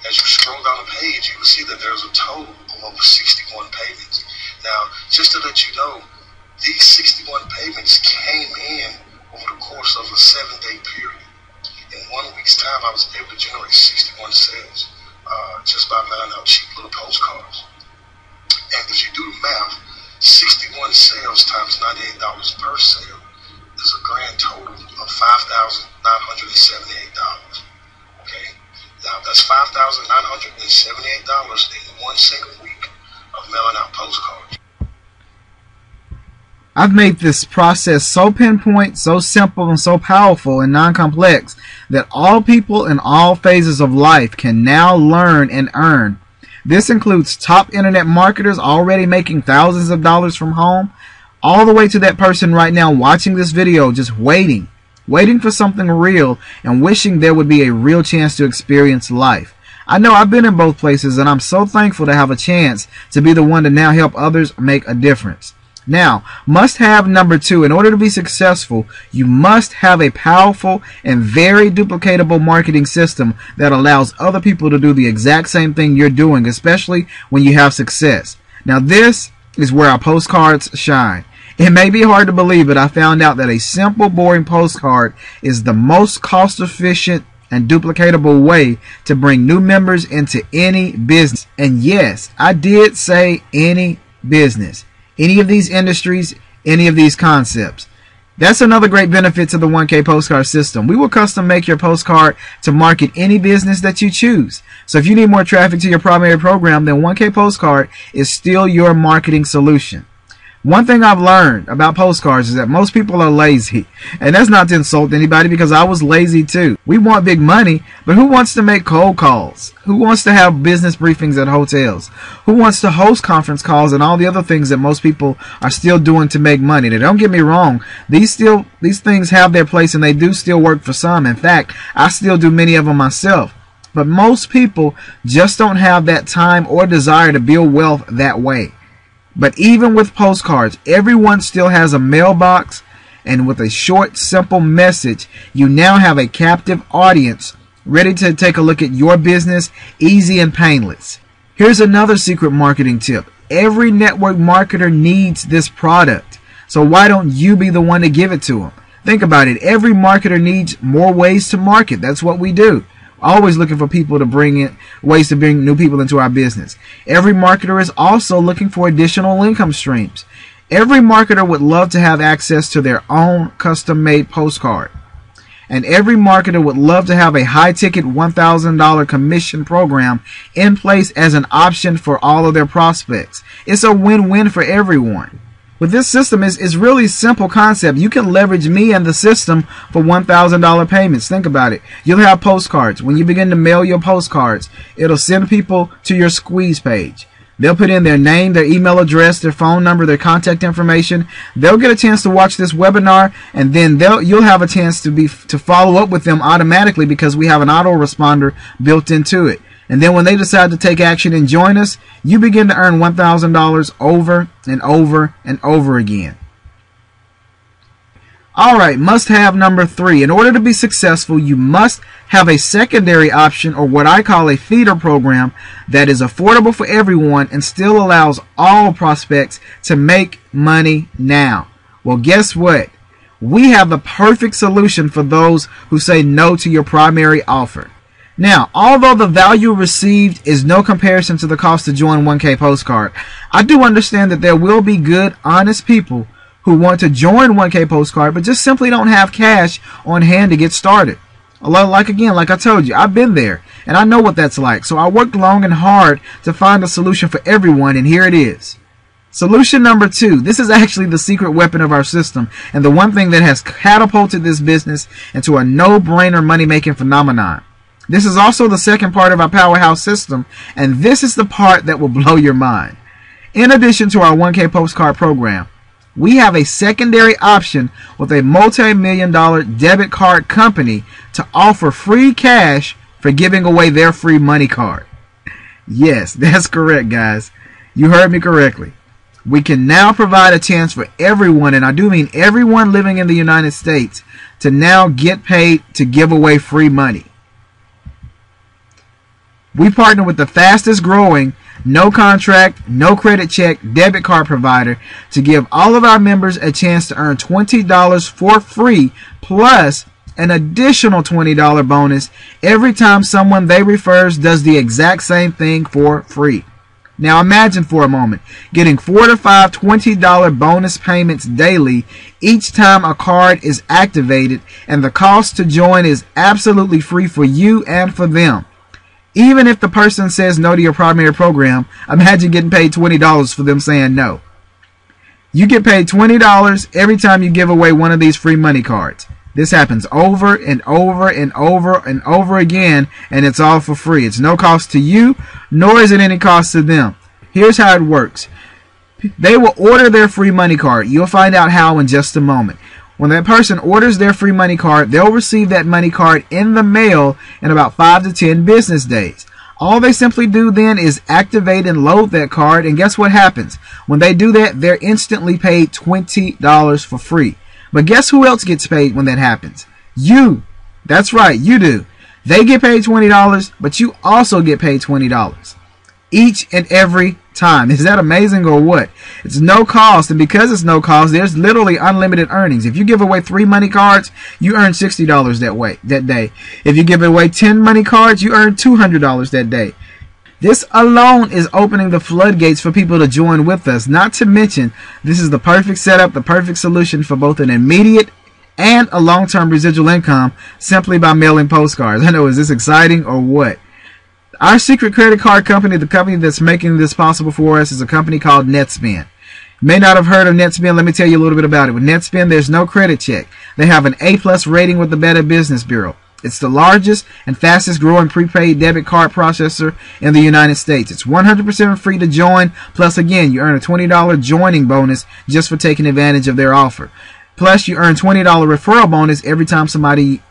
As you scroll down the page, you will see that there's a total of over 61 payments. Now, just to let you know, these 61 payments came in over the course of a 7-day period. In 1 week's time, I was able to generate 61 sales just by mailing out cheap little postcards. And if you do the math, 61 I've made this process so pinpoint, so simple, and so powerful and non-complex that all people in all phases of life can now learn and earn. This includes top internet marketers already making thousands of dollars from home, all the way to that person right now watching this video just waiting for something real and wishing there would be a real chance to experience life. I know I've been in both places, and I'm so thankful to have a chance to be the one to now help others make a difference. Now, must-have number 2, in order to be successful, you must have a powerful and very duplicatable marketing system that allows other people to do the exact same thing you're doing, especially when you have success. Now, this is where our postcards shine. It may be hard to believe, but I found out that a simple, boring postcard is the most cost-efficient and duplicatable way to bring new members into any business. And yes, I did say any business. Any of these industries, any of these concepts. That's another great benefit to the 1K postcard system. We will custom make your postcard to market any business that you choose. So if you need more traffic to your primary program, then 1K postcard is still your marketing solution. One thing I've learned about postcards is that most people are lazy. And that's not to insult anybody, because I was lazy too. We want big money, but who wants to make cold calls? Who wants to have business briefings at hotels? Who wants to host conference calls and all the other things that most people are still doing to make money? Now, don't get me wrong. These things have their place, and they do still work for some. In fact, I still do many of them myself. But most people just don't have that time or desire to build wealth that way. But even with postcards, everyone still has a mailbox, and with a short, simple message, you now have a captive audience ready to take a look at your business, easy and painless. Here's another secret marketing tip. Every network marketer needs this product, so why don't you be the one to give it to them? Think about it. Every marketer needs more ways to market. That's what we do. Always looking for people to bring in ways to bring new people into our business. Every marketer is also looking for additional income streams. Every marketer would love to have access to their own custom-made postcard. And every marketer would love to have a high-ticket $1,000 commission program in place as an option for all of their prospects. It's a win-win for everyone. With this system, it's really simple concept. You can leverage me and the system for $1,000 payments. Think about it. You'll have postcards. When you begin to mail your postcards, it'll send people to your squeeze page. They'll put in their name, their email address, their phone number, their contact information. They'll get a chance to watch this webinar, and then you'll have a chance to follow up with them automatically, because we have an autoresponder built into it. And then when they decide to take action and join us, you begin to earn $1,000 over and over and over again. Alright, must-have number 3. In order to be successful, you must have a secondary option, or what I call a feeder program, that is affordable for everyone and still allows all prospects to make money now. Well, guess what? We have the perfect solution for those who say no to your primary offer. Now, although the value received is no comparison to the cost to join 1K Postcard, I do understand that there will be good, honest people who want to join 1K Postcard but just simply don't have cash on hand to get started. Like I told you, I've been there, and I know what that's like. So I worked long and hard to find a solution for everyone, and here it is. Solution number 2. This is actually the secret weapon of our system, and the one thing that has catapulted this business into a no-brainer money-making phenomenon. This is also the second part of our powerhouse system, and this is the part that will blow your mind. In addition to our 1K Postcard program, we have a secondary option with a multi-million-dollar debit card company to offer free cash for giving away their free money card. Yes, that's correct, guys. You heard me correctly. We can now provide a chance for everyone, and I do mean everyone living in the United States, to now get paid to give away free money. We partner with the fastest growing, no contract, no credit check debit card provider to give all of our members a chance to earn $20 for free, plus an additional $20 bonus every time someone they refers does the exact same thing for free. Now imagine for a moment getting 4 to 5 $20 bonus payments daily each time a card is activated, and the cost to join is absolutely free for you and for them. Even if the person says no to your primary program, imagine getting paid $20 for them saying no. You get paid $20 every time you give away one of these free money cards. This happens over and over and over and over again, and it's all for free. It's no cost to you, nor is it any cost to them. Here's how it works. They will order their free money card. You'll find out how in just a moment. When that person orders their free money card, they'll receive that money card in the mail in about 5 to 10 business days. All they simply do then is activate and load that card, and guess what happens? When they do that, they're instantly paid $20 for free. But guess who else gets paid when that happens? You. That's right, you do. They get paid $20, but you also get paid $20. Each and every time. Is that amazing or what? It's no cost, and because it's no cost, there's literally unlimited earnings. If you give away 3 money cards, you earn $60 that day. If you give away 10 money cards, you earn $200 that day. This alone is opening the floodgates for people to join with us. Not to mention, this is the perfect setup, the perfect solution for both an immediate and a long-term residual income simply by mailing postcards. I know, is this exciting or what? Our secret credit card company, the company that's making this possible for us, is a company called NetSpend. You may not have heard of NetSpend. Let me tell you a little bit about it. With NetSpend, there's no credit check. They have an A+ rating with the Better Business Bureau. It's the largest and fastest growing prepaid debit card processor in the United States. It's 100% free to join. Plus, again, you earn a $20 joining bonus just for taking advantage of their offer. Plus, you earn $20 referral bonus every time somebody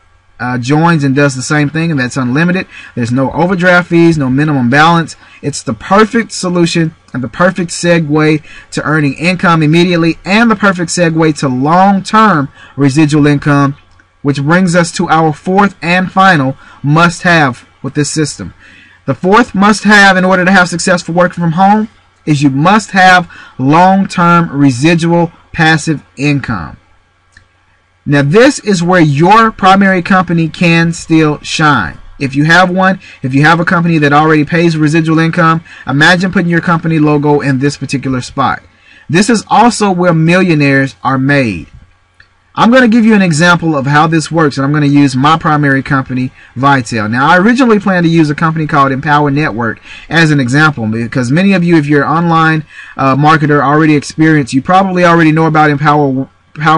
joins and does the same thing, and that's unlimited. There's no overdraft fees, no minimum balance. It's the perfect solution and the perfect segue to earning income immediately, and the perfect segue to long-term residual income, which brings us to our fourth and final must-have with this system. The fourth must-have in order to have successful working from home is you must have long-term residual passive income. Now, this is where your primary company can still shine. If you have one, if you have a company that already pays residual income, imagine putting your company logo in this particular spot. This is also where millionaires are made. I'm going to give you an example of how this works, and I'm going to use my primary company, Vitel. Now, I originally planned to use a company called Empower Network as an example, because many of you, if you're an online marketer already experienced, you probably already know about Empower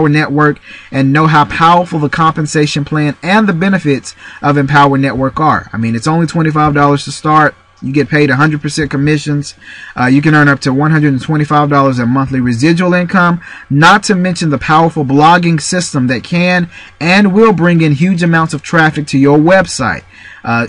Network and know how powerful the compensation plan and the benefits of Empower Network are. I mean, it's only $25 to start. You get paid 100% commissions. You can earn up to $125 in monthly residual income, not to mention the powerful blogging system that can and will bring in huge amounts of traffic to your website.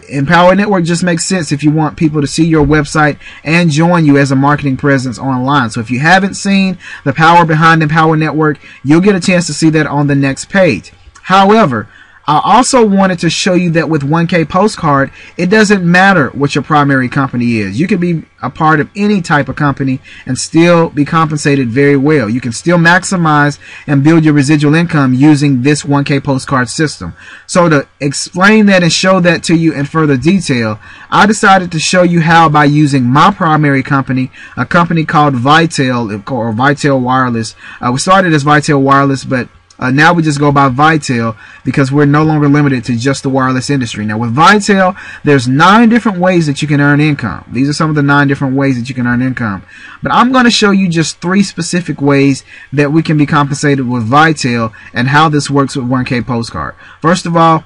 Empower Network just makes sense if you want people to see your website and join you as a marketing presence online. So if you haven't seen the power behind Empower Network, you'll get a chance to see that on the next page. However, I also wanted to show you that with 1kPostcard, it doesn't matter what your primary company is. You can be a part of any type of company and still be compensated very well. You can still maximize and build your residual income using this 1kPostcard system. So to explain that and show that to you in further detail, I decided to show you how by using my primary company, a company called Vitel or Vitel Wireless. We started as Vitel Wireless, but now we just go by Vitel because we're no longer limited to just the wireless industry. Now with Vitel, there's 9 different ways that you can earn income. These are some of the 9 different ways that you can earn income. But I'm going to show you just 3 specific ways that we can be compensated with Vitel and how this works with 1kPostcard. First of all,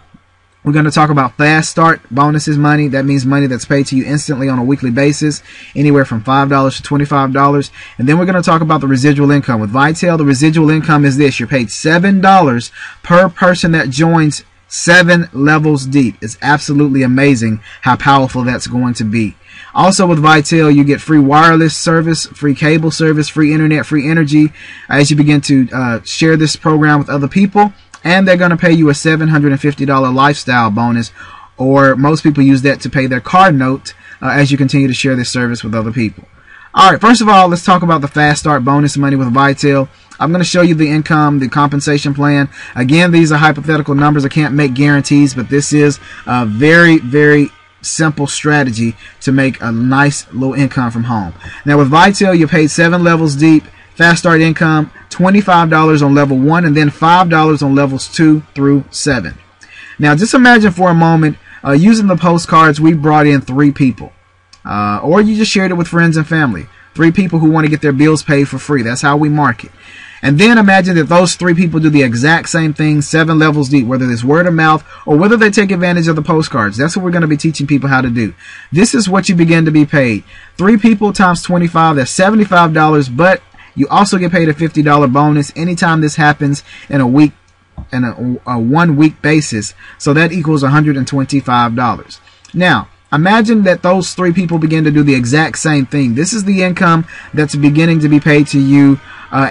we're going to talk about fast start bonuses money. That means money that's paid to you instantly on a weekly basis, anywhere from $5 to $25. And then we're going to talk about the residual income. With Vitel, the residual income is this. You're paid $7 per person that joins 7 levels deep. It's absolutely amazing how powerful that's going to be. Also with Vitel, you get free wireless service, free cable service, free internet, free energy as you begin to share this program with other people. And they're going to pay you a $750 lifestyle bonus, or most people use that to pay their card note as you continue to share this service with other people. All right, first of all, let's talk about the fast start bonus money with Vitel. I'm going to show you the income, the compensation plan. Again, these are hypothetical numbers. I can't make guarantees, but this is a very, very simple strategy to make a nice little income from home. Now with Vitel, you're paid 7 levels deep. Fast start income, $25 on level 1 and then $5 on levels 2 through 7. Now just imagine for a moment using the postcards, we brought in 3 people. Or you just shared it with friends and family. 3 people who want to get their bills paid for free. That's how we market. And then imagine that those 3 people do the exact same thing 7 levels deep, whether it's word of mouth or whether they take advantage of the postcards. That's what we're going to be teaching people how to do. This is what you begin to be paid. 3 people times 25, that's $75, but you also get paid a $50 bonus anytime this happens in a week, in a 1 week basis. So that equals $125. Now, imagine that those 3 people begin to do the exact same thing. This is the income that's beginning to be paid to you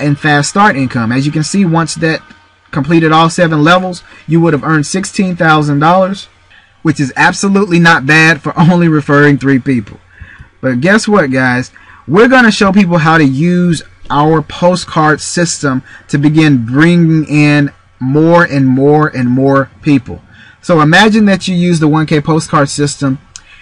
in Fast Start income. As you can see, once that completed all 7 levels, you would have earned $16,000, which is absolutely not bad for only referring 3 people. But guess what, guys? We're going to show people how to use our postcard system to begin bringing in more and more and more people. So imagine that you use the 1K postcard system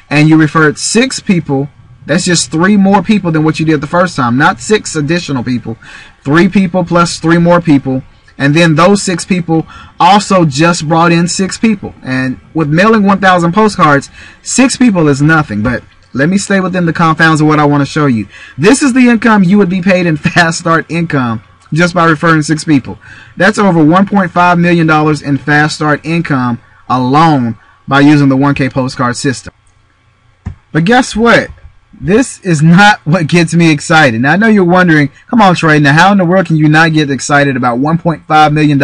and you referred 6 people. That's just 3 more people than what you did the first time. Not 6 additional people. 3 people plus 3 more people. And then those 6 people also just brought in 6 people. And with mailing 1,000 postcards, 6 people is nothing. But let me stay within the confounds of what I want to show you. This is the income you would be paid in Fast Start income just by referring 6 people. That's over $1.5 million in Fast Start income alone by using the 1K postcard system. But guess what? This is not what gets me excited. Now, I know you're wondering, come on, Trey, now how in the world can you not get excited about $1.5 million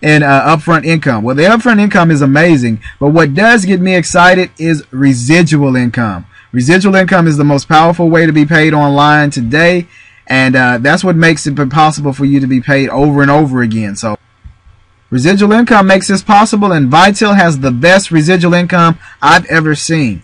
in upfront income? Well, the upfront income is amazing, but what does get me excited is residual income. Residual income is the most powerful way to be paid online today, and that's what makes it possible for you to be paid over and over again. So residual income makes this possible, and Vitel has the best residual income I've ever seen,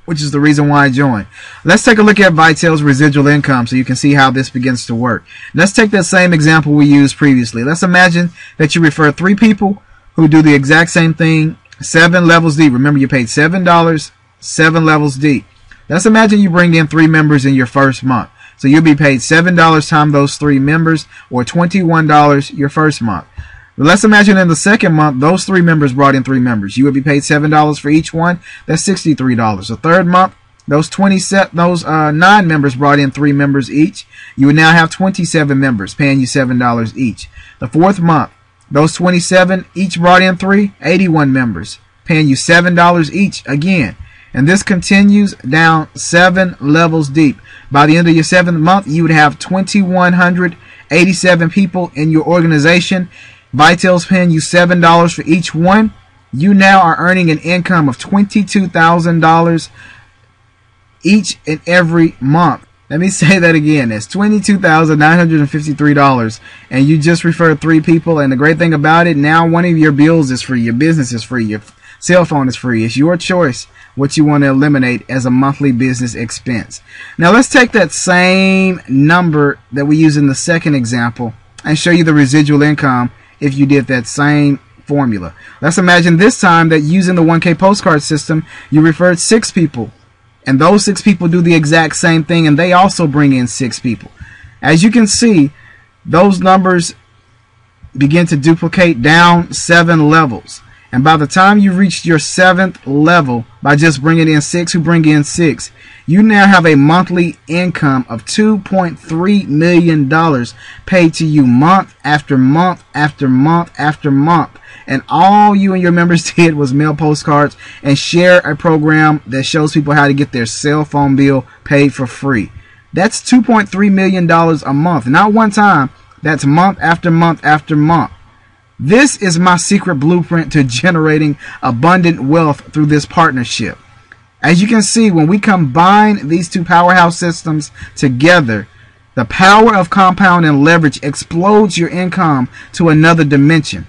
which is the reason why I joined. Let's take a look at Vitel's residual income so you can see how this begins to work. Let's take that same example we used previously. Let's imagine that you refer 3 people who do the exact same thing 7 levels deep. Remember, you paid $7, 7 levels deep. Let's imagine you bring in 3 members in your first month. So you'll be paid $7 times those 3 members, or $21 your first month. But let's imagine in the second month, those 3 members brought in 3 members. You would be paid $7 for each one. That's $63. The third month, those 9 members brought in 3 members each. You would now have 27 members paying you $7 each. The fourth month, those 27 each brought in 81 members paying you $7 each again. And this continues down 7 levels deep. By the end of your 7th month, you would have 2,187 people in your organization. Vitel's paying you $7 for each one. You now are earning an income of $22,000 each and every month. Let me say that again. It's $22,953, and you just referred 3 people. And the great thing about it, now one of your bills is free, your business is free, your cell phone is free. It's your choice what you want to eliminate as a monthly business expense. Now let's take that same number that we use in the second example and show you the residual income if you did that same formula. Let's imagine this time that using the 1K postcard system, you referred 6 people, and those 6 people do the exact same thing, and they also bring in 6 people. As you can see, those numbers begin to duplicate down 7 levels. And by the time you reach your 7th level, by just bringing in 6 who bring in 6, you now have a monthly income of $2.3 million paid to you month after month after month after month. And all you and your members did was mail postcards and share a program that shows people how to get their cell phone bill paid for free. That's $2.3 million a month. Not one time. That's month after month after month. This is my secret blueprint to generating abundant wealth through this partnership. As you can see, when we combine these 2 powerhouse systems together, the power of compound and leverage explodes your income to another dimension.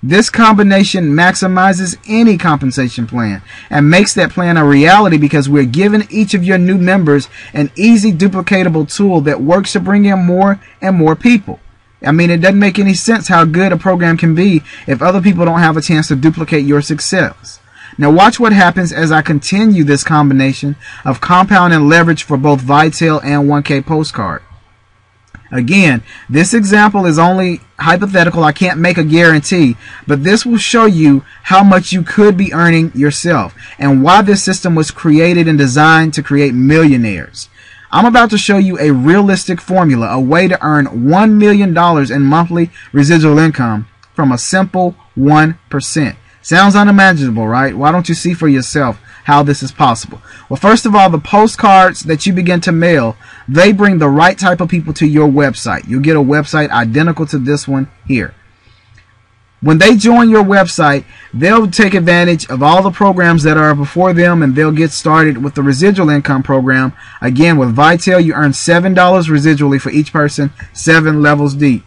This combination maximizes any compensation plan and makes that plan a reality, because we're giving each of your new members an easy duplicatable tool that works to bring in more and more people. I mean, it doesn't make any sense how good a program can be if other people don't have a chance to duplicate your success. Now watch what happens as I continue this combination of compound and leverage for both Vitel and 1K postcard. Again, this example is only hypothetical. I can't make a guarantee, but this will show you how much you could be earning yourself and why this system was created and designed to create millionaires. I'm about to show you a realistic formula, a way to earn $1 million in monthly residual income from a simple 1%. Sounds unimaginable, right? Why don't you see for yourself how this is possible? Well, first of all, the postcards that you begin to mail, they bring the right type of people to your website. You'll get a website identical to this one here. When they join your website, they'll take advantage of all the programs that are before them, and they'll get started with the residual income program. Again, with Vitel, you earn $7 residually for each person, 7 levels deep.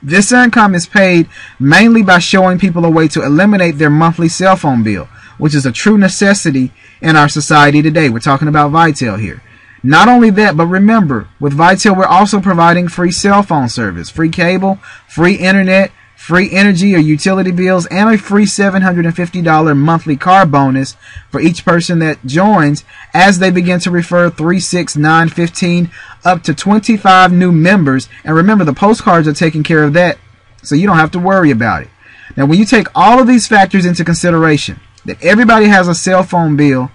This income is paid mainly by showing people a way to eliminate their monthly cell phone bill, which is a true necessity in our society today. We're talking about Vitel here. Not only that, but remember, with Vitel, we're also providing free cell phone service, free cable, free internet, free energy or utility bills, and a free $750 monthly car bonus for each person that joins as they begin to refer 3, 6, 9, 15, up to 25 new members. And remember, the postcards are taking care of that, so you don't have to worry about it. Now, when you take all of these factors into consideration, that everybody has a cell phone bill,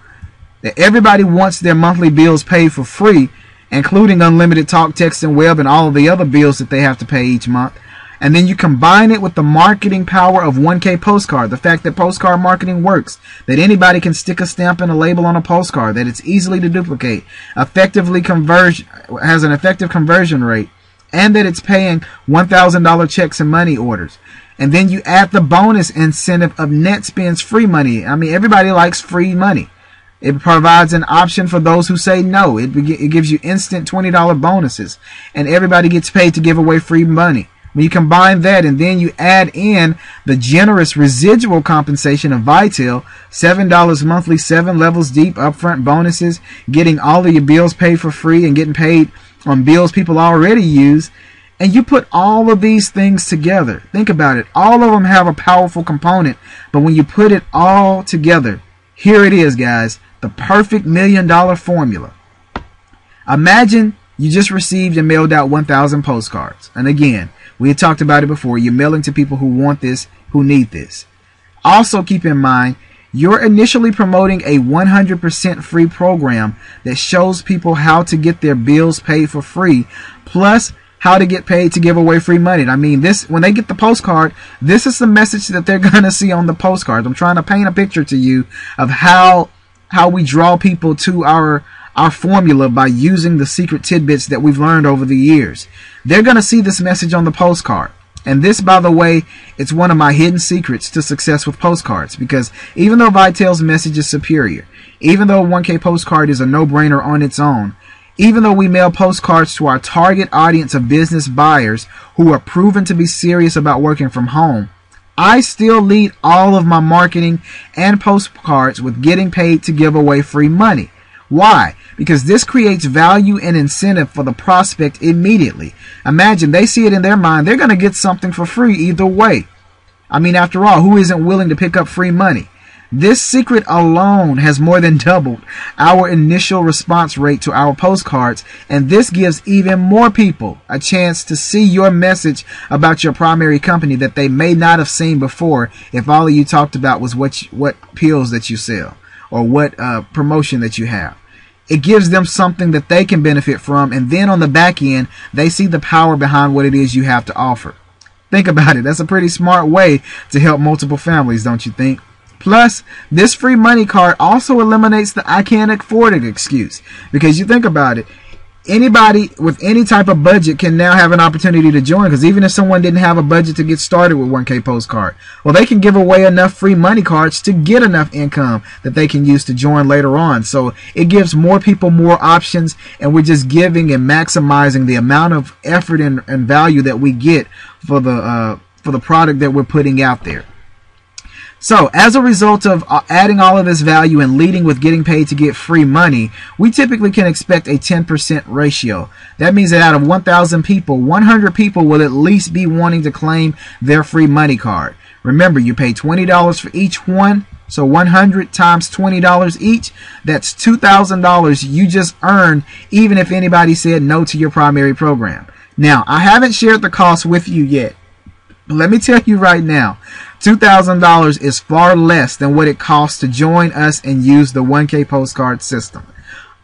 that everybody wants their monthly bills paid for free, including unlimited talk, text, and web, and all of the other bills that they have to pay each month, and then you combine it with the marketing power of 1K Postcard, the fact that postcard marketing works, that anybody can stick a stamp and a label on a postcard, that it's easily to duplicate, has an effective conversion rate, and that it's paying $1,000 checks and money orders. And then you add the bonus incentive of NetSpend's free money. I mean, everybody likes free money. It provides an option for those who say no. It gives you instant $20 bonuses, and everybody gets paid to give away free money. When you combine that and then you add in the generous residual compensation of Vitel, $7 monthly, 7 levels deep, upfront bonuses, getting all of your bills paid for free and getting paid on bills people already use, and you put all of these things together. Think about it. All of them have a powerful component, but when you put it all together, here it is, guys, the perfect $1 million formula. Imagine you just received and mailed out 1,000 postcards. And again, we had talked about it before. You're mailing to people who want this, who need this. Also keep in mind, you're initially promoting a 100% free program that shows people how to get their bills paid for free, plus how to get paid to give away free money. I mean, this, when they get the postcard, this is the message that they're going to see on the postcard. I'm trying to paint a picture to you of how we draw people to our formula by using the secret tidbits that we've learned over the years. They're going to see this message on the postcard. And this, by the way, it's one of my hidden secrets to success with postcards, because even though Vitel's message is superior, even though 1K Postcard is a no-brainer on its own, even though we mail postcards to our target audience of business buyers who are proven to be serious about working from home, I still lead all of my marketing and postcards with getting paid to give away free money. Why? Because this creates value and incentive for the prospect immediately. Imagine, they see it in their mind, they're going to get something for free either way. I mean, after all, who isn't willing to pick up free money? This secret alone has more than doubled our initial response rate to our postcards, and this gives even more people a chance to see your message about your primary company that they may not have seen before if all of you talked about was what pills that you sell or what promotion that you have. It gives them something that they can benefit from, and then on the back end, they see the power behind what it is you have to offer. Think about it. That's a pretty smart way to help multiple families, don't you think? Plus, this free money card also eliminates the "I can't afford it" excuse. Because you think about it, anybody with any type of budget can now have an opportunity to join. Because even if someone didn't have a budget to get started with 1K Postcard, well, they can give away enough free money cards to get enough income that they can use to join later on. So it gives more people more options, and we're just giving and maximizing the amount of effort and value that we get for the product that we're putting out there. So, as a result of adding all of this value and leading with getting paid to get free money, we typically can expect a 10% ratio. That means that out of 1,000 people, 100 people will at least be wanting to claim their free money card. Remember, you pay $20 for each one, so 100 times $20 each, that's $2,000 you just earned, even if anybody said no to your primary program. Now, I haven't shared the cost with you yet, but let me tell you right now, $2,000 is far less than what it costs to join us and use the 1K Postcard system.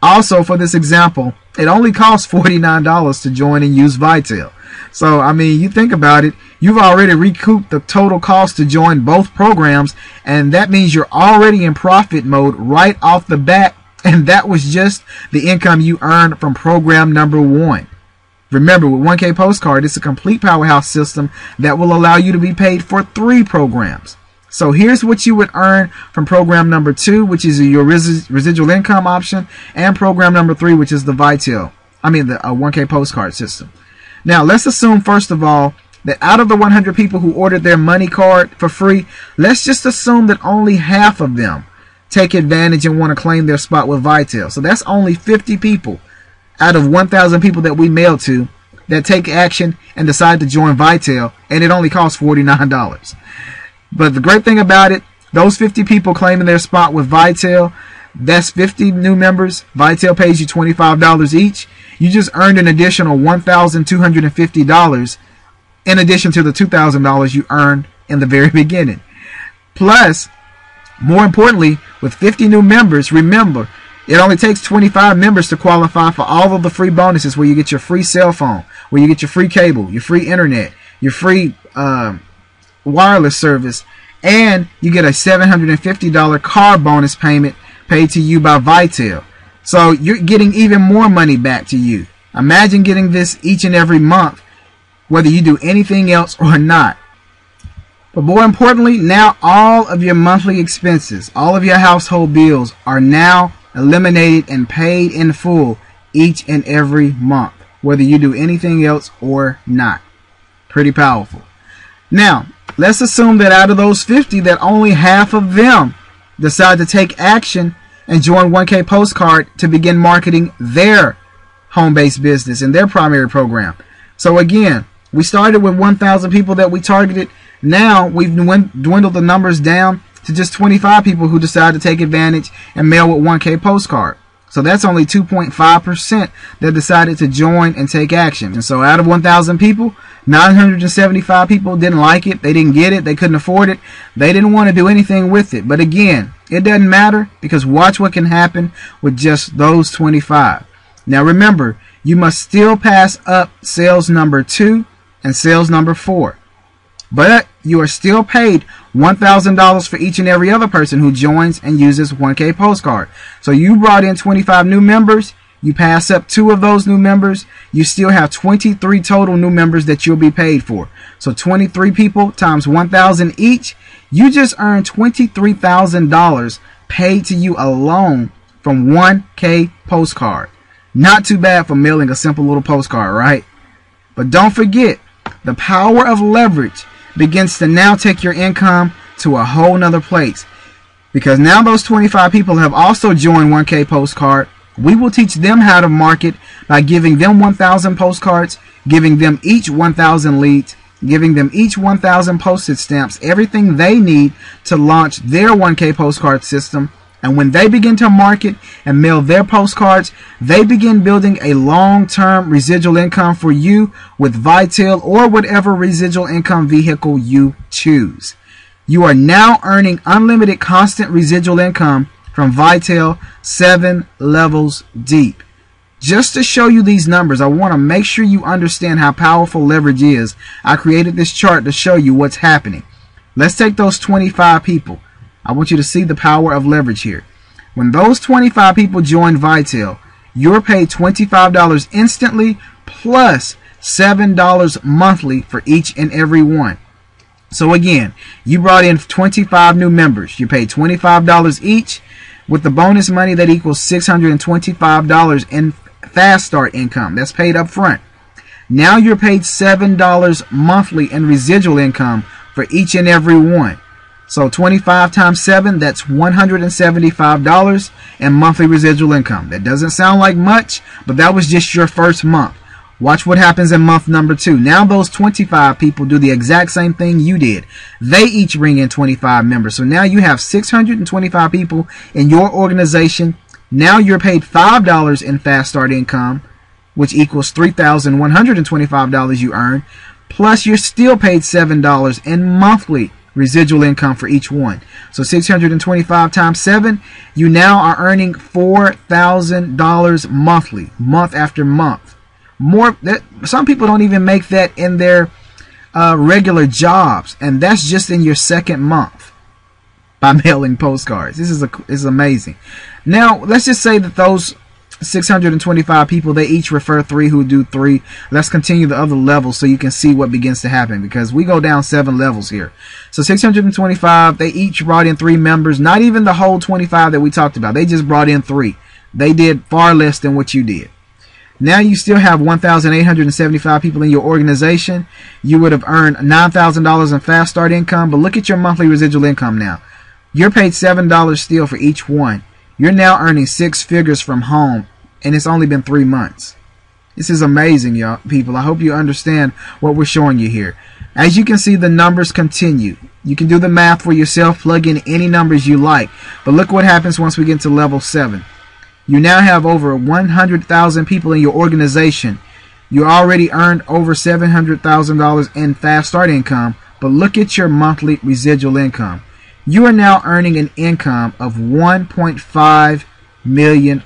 Also, for this example, it only costs $49 to join and use Vitel. So, I mean, you think about it, you've already recouped the total cost to join both programs, and that means you're already in profit mode right off the bat, and that was just the income you earned from program number 1. Remember, with 1K Postcard, it's a complete powerhouse system that will allow you to be paid for 3 programs. So here's what you would earn from program number 2, which is your residual income option, and program number 3, which is the 1K Postcard system. Now, let's assume, first of all, that out of the 100 people who ordered their money card for free, let's just assume that only half of them take advantage and want to claim their spot with Vitel. So that's only 50 people out of 1,000 people that we mail to that take action and decide to join Vitel, and it only costs $49. But the great thing about it, those 50 people claiming their spot with Vitel, that's 50 new members. Vitel pays you $25 each. You just earned an additional $1,250 in addition to the $2,000 you earned in the very beginning. Plus, more importantly, with 50 new members, remember, it only takes 25 members to qualify for all of the free bonuses, where you get your free cell phone, where you get your free cable, your free internet, your free wireless service, and you get a $750 car bonus payment paid to you by Vitel. So you're getting even more money back to you. Imagine getting this each and every month, whether you do anything else or not. But more importantly, now all of your monthly expenses, all of your household bills are now eliminated and paid in full each and every month, whether you do anything else or not. Pretty powerful. Now, let's assume that out of those 50, that only half of them decide to take action and join 1K Postcard to begin marketing their home-based business and their primary program. So again, we started with 1,000 people that we targeted. Now we've dwindled the numbers down to just 25 people who decide to take advantage and mail with 1K Postcard. So that's only 2.5% that decided to join and take action. And so out of 1,000 people, 975 people didn't like it. They didn't get it. They couldn't afford it. They didn't want to do anything with it. But again, it doesn't matter, because watch what can happen with just those 25. Now remember, you must still pass up sales number 2 and sales number 4. But you are still paid $1,000 for each and every other person who joins and uses 1K Postcard. So you brought in 25 new members. You pass up 2 of those new members. You still have 23 total new members that you'll be paid for. So 23 people times 1,000 each. You just earned $23,000 paid to you alone from 1K Postcard. Not too bad for mailing a simple little postcard, right? But don't forget, the power of leverage begins to now take your income to a whole nother place. Because now those 25 people have also joined 1K Postcard. We will teach them how to market by giving them 1,000 postcards, giving them each 1,000 leads, giving them each 1,000 postage stamps, everything they need to launch their 1K Postcard system. And when they begin to market and mail their postcards, they begin building a long-term residual income for you with Vitel or whatever residual income vehicle you choose. You are now earning unlimited constant residual income from Vitel 7 levels deep. Just to show you these numbers, I want to make sure you understand how powerful leverage is. I created this chart to show you what's happening. Let's take those 25 people. I want you to see the power of leverage here. When those 25 people join Vitel, you're paid $25 instantly plus $7 monthly for each and every one. So again, you brought in 25 new members. You paid $25 each. With the bonus money, that equals $625 in fast start income. That's paid up front. Now you're paid $7 monthly in residual income for each and every one. So 25 times 7, that's $175 in monthly residual income. That doesn't sound like much, but that was just your first month. Watch what happens in month number 2. Now those 25 people do the exact same thing you did. They each bring in 25 members. So now you have 625 people in your organization. Now you're paid $5 in fast start income, which equals $3,125 you earn. Plus you're still paid $7 in monthly residual income for each one. So 625 times 7, you now are earning $4,000 monthly, month after month. More that some people don't even make that in their regular jobs, and that's just in your second month by mailing postcards. This is amazing. Now let's just say that those 625 people, they each refer 3 who do 3. Let's continue the other levels so you can see what begins to happen, because we go down 7 levels here. So 625, they each brought in 3 members, not even the whole 25 that we talked about. They just brought in 3. They did far less than what you did. Now you still have 1,875 people in your organization. You would have earned $9,000 in fast start income, but look at your monthly residual income now. You're paid $7 still for each one. You're now earning 6 figures from home, and it's only been 3 months. This is amazing, y'all, people. I hope you understand what we're showing you here. As you can see, the numbers continue. You can do the math for yourself, plug in any numbers you like. But look what happens once we get to level 7. You now have over 100,000 people in your organization. You already earned over $700,000 in fast start income, but look at your monthly residual income. You are now earning an income of $1.5 million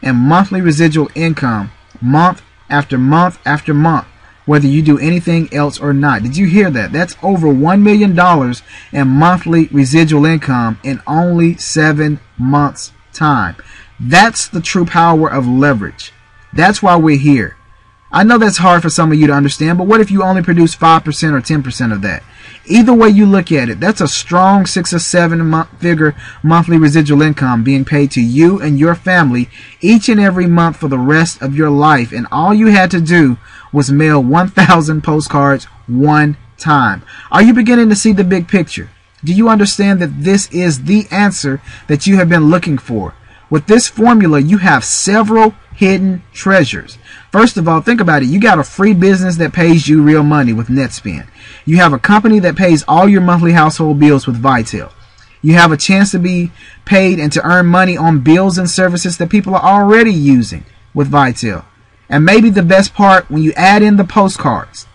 in monthly residual income, month after month after month, whether you do anything else or not. Did you hear that? That's over $1 million in monthly residual income in only 7 months' time. That's the true power of leverage. That's why we're here. I know that's hard for some of you to understand, but what if you only produce 5% or 10% of that? Either way you look at it, that's a strong 6 or 7 figure monthly residual income being paid to you and your family each and every month for the rest of your life. And all you had to do was mail 1,000 postcards one time. Are you beginning to see the big picture? Do you understand that this is the answer that you have been looking for? With this formula, you have several hidden treasures. First of all, think about it. You got a free business that pays you real money with NetSpend. You have a company that pays all your monthly household bills with Vitel. You have a chance to be paid and to earn money on bills and services that people are already using with Vitel. And maybe the best part, when you add in the postcards.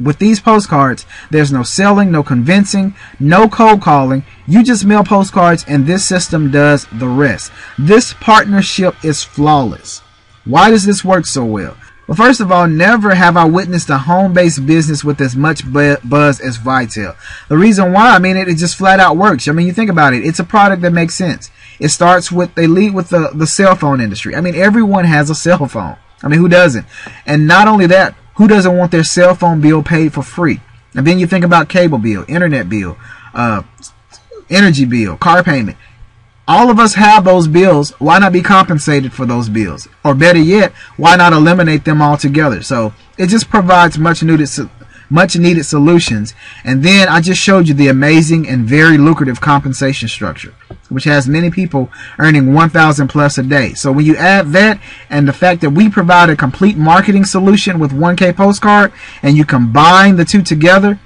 With these postcards, there's no selling, no convincing, no cold calling. You just mail postcards and this system does the rest. This partnership is flawless. Why does this work so well? Well, first of all, never have I witnessed a home-based business with as much buzz as Vitel. The reason why, I mean, it just flat out works. I mean, you think about it. It's a product that makes sense. It starts with, they lead with the cell phone industry. I mean, everyone has a cell phone. I mean, who doesn't? And not only that, who doesn't want their cell phone bill paid for free? And then you think about cable bill, internet bill, energy bill, car payment. All of us have those bills. Why not be compensated for those bills? Or better yet, why not eliminate them altogether? So it just provides much needed solutions. And then I just showed you the amazing and very lucrative compensation structure, which has many people earning $1,000 plus a day. So when you add that and the fact that we provide a complete marketing solution with 1K Postcard, and you combine the two together,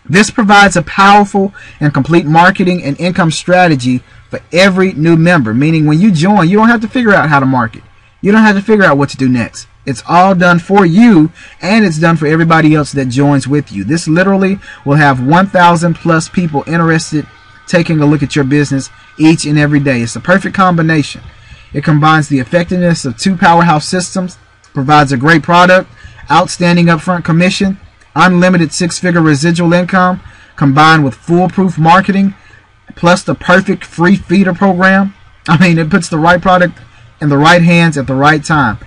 this provides a powerful and complete marketing and income strategy for every new member. Meaning when you join, you don't have to figure out how to market. You don't have to figure out what to do next. It's all done for you, and it's done for everybody else that joins with you. This literally will have 1,000 plus people interested taking a look at your business each and every day. It's the perfect combination. It combines the effectiveness of 2 powerhouse systems, provides a great product, outstanding upfront commission, unlimited 6-figure residual income, combined with foolproof marketing, plus the perfect free feeder program. I mean, it puts the right product in the right hands at the right time.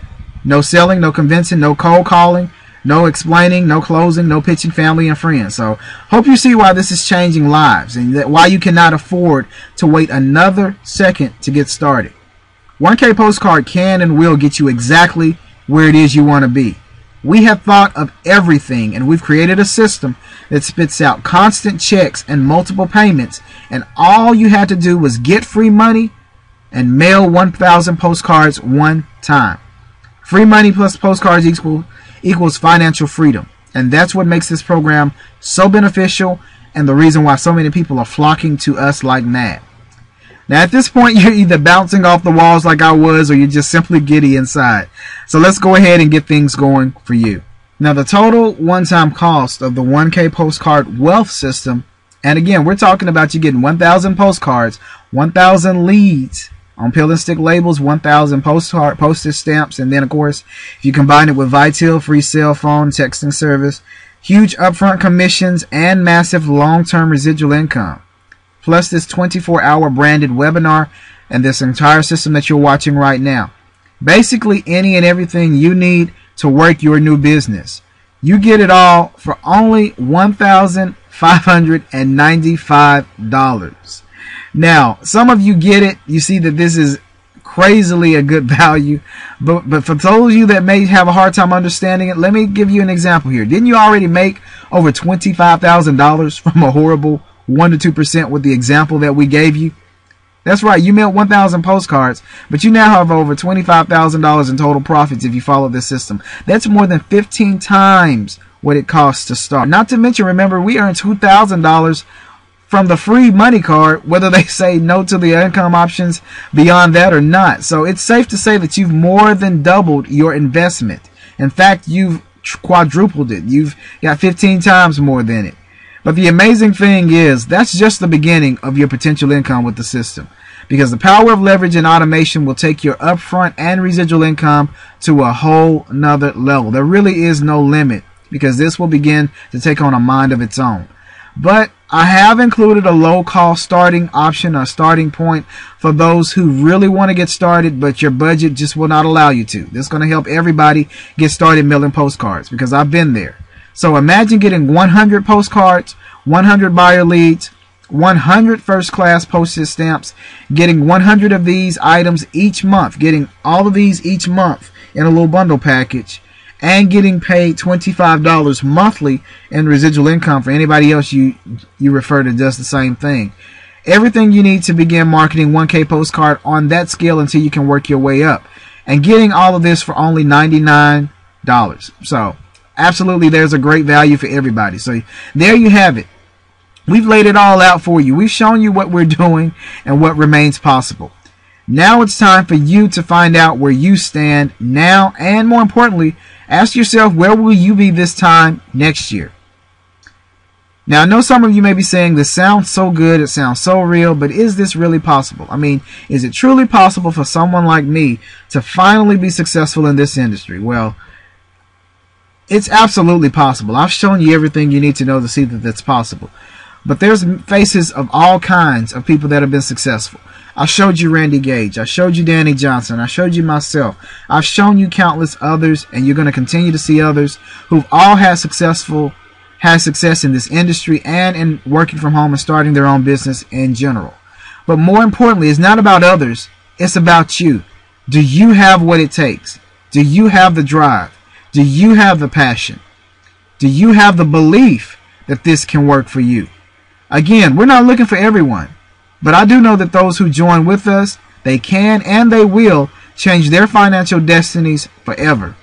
No selling, no convincing, no cold calling, no explaining, no closing, no pitching family and friends. So hope you see why this is changing lives and why you cannot afford to wait another second to get started. 1K Postcard can and will get you exactly where it is you want to be. We have thought of everything, and we've created a system that spits out constant checks and multiple payments, and all you had to do was get free money and mail 1,000 postcards one time. Free money plus postcards equals financial freedom, and that's what makes this program so beneficial and the reason why so many people are flocking to us like mad. Now, at this point, you're either bouncing off the walls like I was, or you're just simply giddy inside. So let's go ahead and get things going for you. Now, the total one-time cost of the 1K Postcard Wealth System And again, we're talking about you getting 1,000 postcards, 1,000 leads on pill and stick labels, 1,000 postage stamps, and then of course, if you combine it with Vital, free cell phone texting service, huge upfront commissions, and massive long-term residual income. Plus this 24-hour branded webinar and this entire system that you're watching right now. Basically, any and everything you need to work your new business. You get it all for only $1,595. Now, some of you get it. You see that this is crazily a good value. But for those of you that may have a hard time understanding it, let me give you an example here. Didn't you already make over $25,000 from a horrible 1 to 2% with the example that we gave you? That's right, you mailed 1,000 postcards, but you now have over $25,000 in total profits if you follow this system. That's more than 15 times what it costs to start. Not to mention, remember, we earn $2,000 from the free money card, whether they say no to the income options beyond that or not. So it's safe to say that you've more than doubled your investment. In fact, you've quadrupled it. You've got 15 times more than it. But the amazing thing is, that's just the beginning of your potential income with the system. Because the power of leverage and automation will take your upfront and residual income to a whole nother level. There really is no limit, because this will begin to take on a mind of its own. But I have included a low-cost starting option, a starting point for those who really want to get started, but your budget just will not allow you to. This is going to help everybody get started mailing postcards, because I've been there. So imagine getting 100 postcards, 100 buyer leads, 100 first-class postage stamps, getting 100 of these items each month, getting all of these each month in a little bundle package, and getting paid $25 monthly in residual income for anybody else you refer to does the same thing. Everything you need to begin marketing 1K Postcard on that scale until you can work your way up. And getting all of this for only $99. So absolutely, there's a great value for everybody. So there you have it. We've laid it all out for you. We've shown you what we're doing and what remains possible. Now it's time for you to find out where you stand now, and more importantly, ask yourself, where will you be this time next year? Now, I know some of you may be saying, this sounds so good, it sounds so real, but is this really possible? I mean, is it truly possible for someone like me to finally be successful in this industry? Well, it's absolutely possible. I've shown you everything you need to know to see that that's possible. But there's faces of all kinds of people that have been successful. I showed you Randy Gage. I showed you Danny Johnson. I showed you myself. I've shown you countless others, and you're going to continue to see others who've all had success in this industry and in working from home and starting their own business in general. But more importantly, it's not about others. It's about you. Do you have what it takes? Do you have the drive? Do you have the passion? Do you have the belief that this can work for you? Again, we're not looking for everyone, but I do know that those who join with us, they can and they will change their financial destinies forever.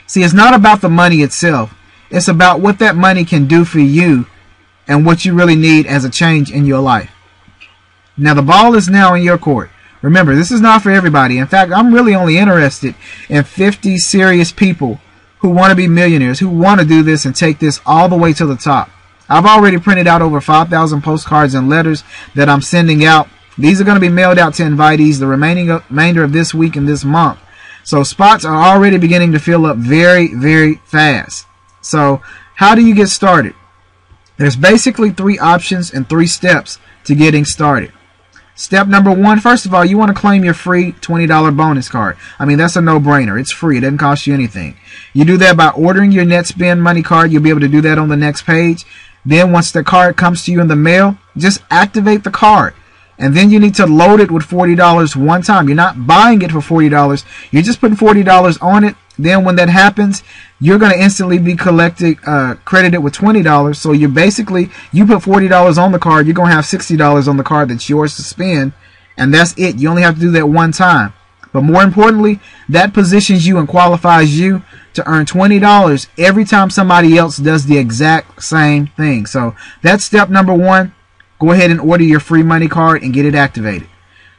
See, it's not about the money itself. It's about what that money can do for you and what you really need as a change in your life. Now, the ball is now in your court. Remember, this is not for everybody. In fact, I'm really only interested in 50 serious people who want to be millionaires, who want to do this and take this all the way to the top. I've already printed out over 5,000 postcards and letters that I'm sending out. These are going to be mailed out to invitees the remainder of this week and this month. So spots are already beginning to fill up very, very fast. So how do you get started? There's basically 3 options and 3 steps to getting started. Step number 1, first of all, you want to claim your free $20 bonus card. I mean, that's a no-brainer. It's free. It doesn't cost you anything. You do that by ordering your NetSpend money card. You'll be able to do that on the next page. Then once the card comes to you in the mail, just activate the card. And then you need to load it with $40 one time. You're not buying it for $40. You're just putting $40 on it. Then when that happens, you're going to instantly be credited with $20. So you put $40 on the card. You're going to have $60 on the card that's yours to spend. And that's it. You only have to do that one time. But more importantly, that positions you and qualifies you to earn $20 every time somebody else does the exact same thing. So that's step number 1. Go ahead and order your free money card and get it activated.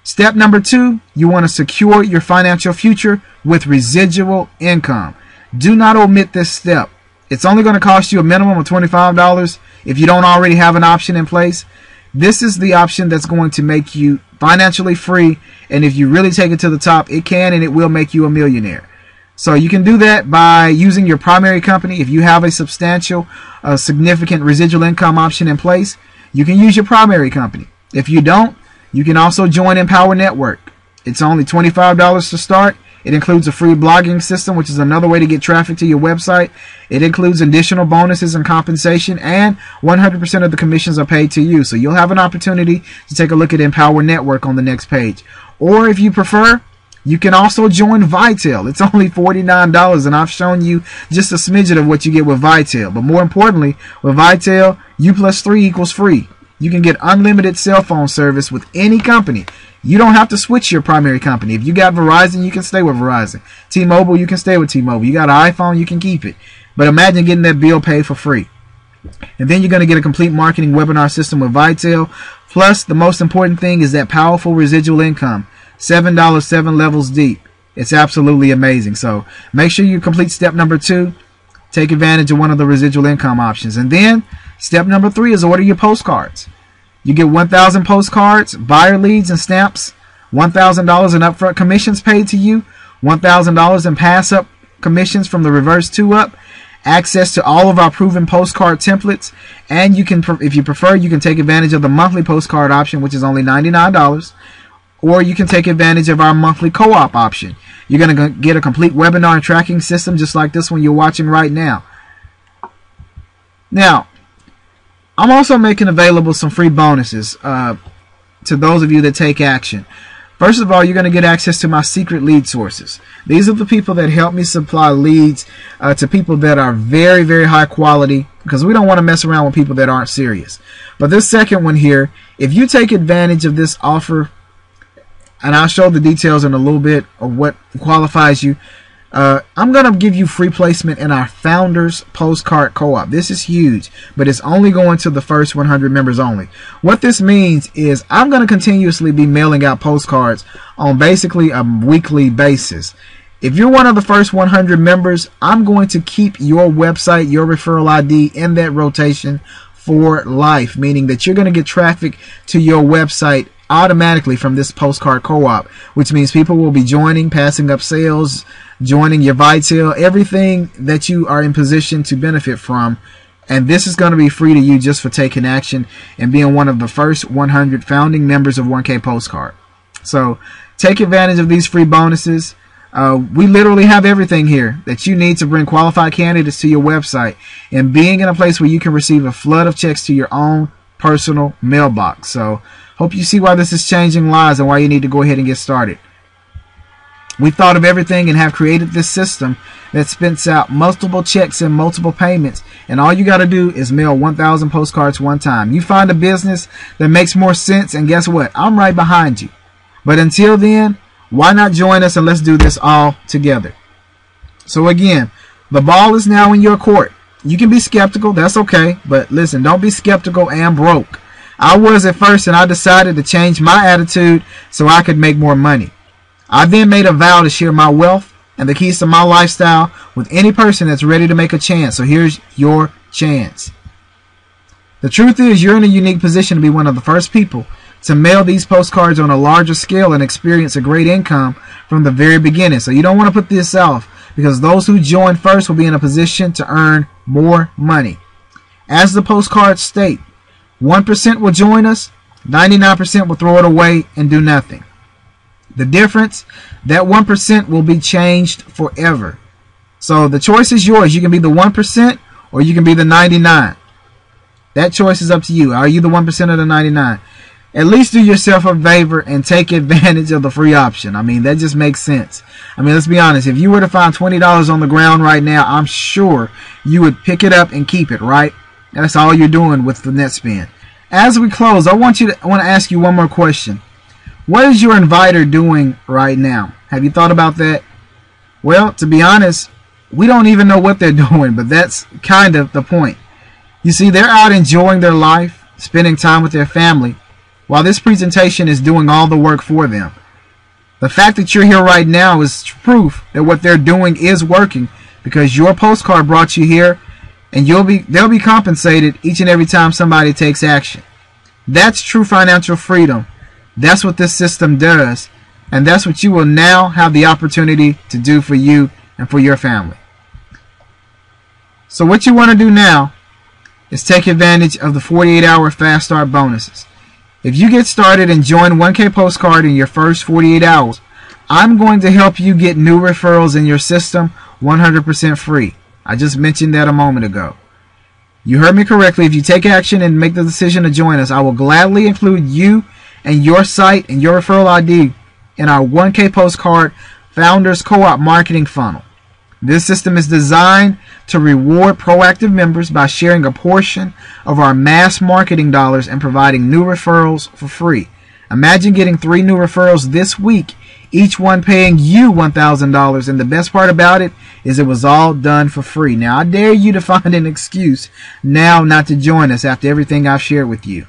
Step number 2, you want to secure your financial future with residual income. Do not omit this step. It's only going to cost you a minimum of $25. if you don't already have an option in place, this is the option that's going to make you financially free. And if you really take it to the top, it can and it will make you a millionaire. So you can do that by using your primary company. If you have a substantial, significant residual income option in place, you can use your primary company. If you don't, you can also join Empower Network. It's only $25 to start. It includes a free blogging system, which is another way to get traffic to your website. It includes additional bonuses and compensation, and 100% of the commissions are paid to you. So you'll have an opportunity to take a look at Empower Network on the next page. Or if you prefer, you can also join Vitel. It's only $49, and I've shown you just a smidgen of what you get with Vitel. But more importantly, with Vitel, U plus 3 equals free. You can get unlimited cell phone service with any company. You don't have to switch your primary company. If you got Verizon, you can stay with Verizon. T-Mobile, you can stay with T-Mobile. You got an iPhone, you can keep it. But imagine getting that bill paid for free. And then you're going to get a complete marketing webinar system with Vitel. Plus, the most important thing is that powerful residual income. $7, 7 levels deep. It's absolutely amazing. So make sure you complete step number 2. Take advantage of one of the residual income options. And then step number 3 is order your postcards. You get 1,000 postcards, buyer leads and stamps, $1,000 in upfront commissions paid to you, $1,000 in pass-up commissions from the reverse 2-up, access to all of our proven postcard templates, and you can, if you prefer, you can take advantage of the monthly postcard option, which is only $99, or you can take advantage of our monthly co-op option. You're going to get a complete webinar and tracking system just like this one you're watching right now. Now, I'm also making available some free bonuses to those of you that take action. First of all, you're going to get access to my secret lead sources. These are the people that help me supply leads to people that are very, very high quality, because we don't want to mess around with people that aren't serious. But this second one here, if you take advantage of this offer, and I'll show the details in a little bit of what qualifies you, I'm going to give you free placement in our Founders Postcard Co-op. This is huge, but it's only going to the first 100 members only. What this means is I'm going to continuously be mailing out postcards on basically a weekly basis. If you're one of the first 100 members, I'm going to keep your website, your referral ID in that rotation for life, meaning that you're going to get traffic to your website automatically from this postcard co-op, which means people will be joining, passing up sales, joining your Vitel, everything that you are in position to benefit from. And this is going to be free to you just for taking action and being one of the first 100 founding members of 1K Postcard. So take advantage of these free bonuses. We literally have everything here that you need to bring qualified candidates to your website, and being in a place where you can receive a flood of checks to your own personal mailbox. So hope you see why this is changing lives and why you need to go ahead and get started. We thought of everything and have created this system that spits out multiple checks and multiple payments, and all you got to do is mail 1,000 postcards one time. You find a business that makes more sense, and guess what? I'm right behind you. But until then, why not join us and let's do this all together? So again, the ball is now in your court. You can be skeptical, that's okay, but listen, don't be skeptical and broke. I was at first, and I decided to change my attitude so I could make more money. I then made a vow to share my wealth and the keys to my lifestyle with any person that's ready to make a chance. So here's your chance. The truth is, you're in a unique position to be one of the first people to mail these postcards on a larger scale and experience a great income from the very beginning. So you don't want to put this off, because those who join first will be in a position to earn more money. As the postcards state, 1% will join us, 99% will throw it away and do nothing. The difference, that 1% will be changed forever. So the choice is yours. You can be the 1% or you can be the 99. That choice is up to you. Are you the 1% or the 99? At least do yourself a favor and take advantage of the free option. I mean, that just makes sense. I mean, let's be honest. If you were to find $20 on the ground right now, I'm sure you would pick it up and keep it, right? That's all you're doing with the net spin. As we close, I want to ask you one more question. What is your inviter doing right now? Have you thought about that? Well, to be honest, we don't even know what they're doing, but that's kind of the point. You see, they're out enjoying their life, spending time with their family, while this presentation is doing all the work for them. The fact that you're here right now is proof that what they're doing is working, because your postcard brought you here, and they'll be compensated each and every time somebody takes action. That's true financial freedom. That's what this system does, and that's what you will now have the opportunity to do for you and for your family. So what you want to do now is take advantage of the 48-hour fast start bonuses. If you get started and join 1K Postcard in your first 48 hours, I'm going to help you get new referrals in your system 100% free. I just mentioned that a moment ago. You heard me correctly. If you take action and make the decision to join us, I will gladly include you and your site and your referral ID in our 1K Postcard Founders Co-op marketing funnel. This system is designed to reward proactive members by sharing a portion of our mass marketing dollars and providing new referrals for free. Imagine getting 3 new referrals this week, each one paying you $1,000, and the best part about it is it was all done for free. Now, I dare you to find an excuse now not to join us after everything I've shared with you.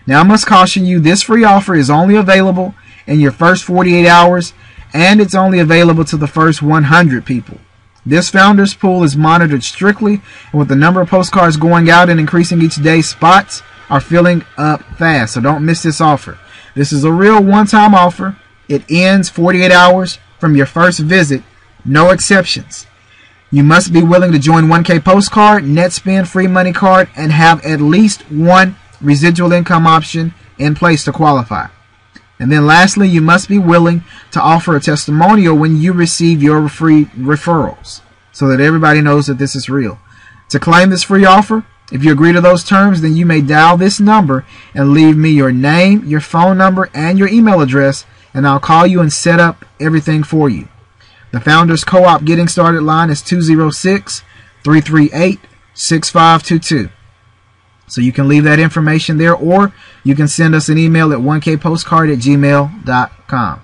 Now, I must caution you, this free offer is only available in your first 48 hours, and it's only available to the first 100 people. This founders pool is monitored strictly, and with the number of postcards going out and increasing each day, spots are filling up fast, so don't miss this offer. This is a real one-time offer. It ends 48 hours from your first visit, no exceptions. You must be willing to join 1K Postcard, NetSpend, Free Money Card, and have at least one residual income option in place to qualify. And then lastly, you must be willing to offer a testimonial when you receive your free referrals so that everybody knows that this is real. To claim this free offer, if you agree to those terms, then you may dial this number and leave me your name, your phone number, and your email address, and I'll call you and set up everything for you. The Founders Co-op Getting Started line is 206-338-6522. So you can leave that information there, or you can send us an email at 1kpostcard@gmail.com.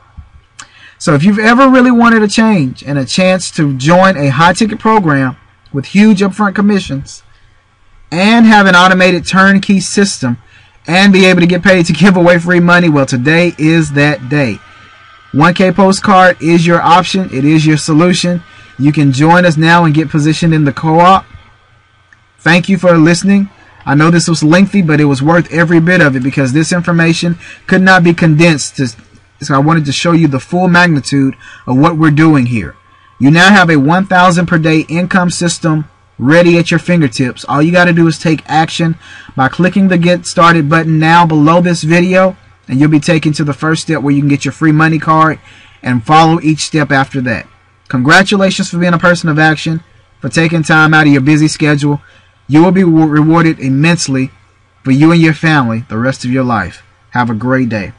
So if you've ever really wanted a change and a chance to join a high-ticket program with huge upfront commissions and have an automated turnkey system and be able to get paid to give away free money, well, today is that day. 1K Postcard is your option. It is your solution. You can join us now and get positioned in the co-op. Thank you for listening. I know this was lengthy, but it was worth every bit of it because this information could not be condensed. So I wanted to show you the full magnitude of what we're doing here. You now have a 1,000 per day income system ready at your fingertips. All you got to do is take action by clicking the Get Started button now below this video, and you'll be taken to the first step where you can get your free money card and follow each step after that. Congratulations for being a person of action, for taking time out of your busy schedule. You will be rewarded immensely for you and your family the rest of your life. Have a great day.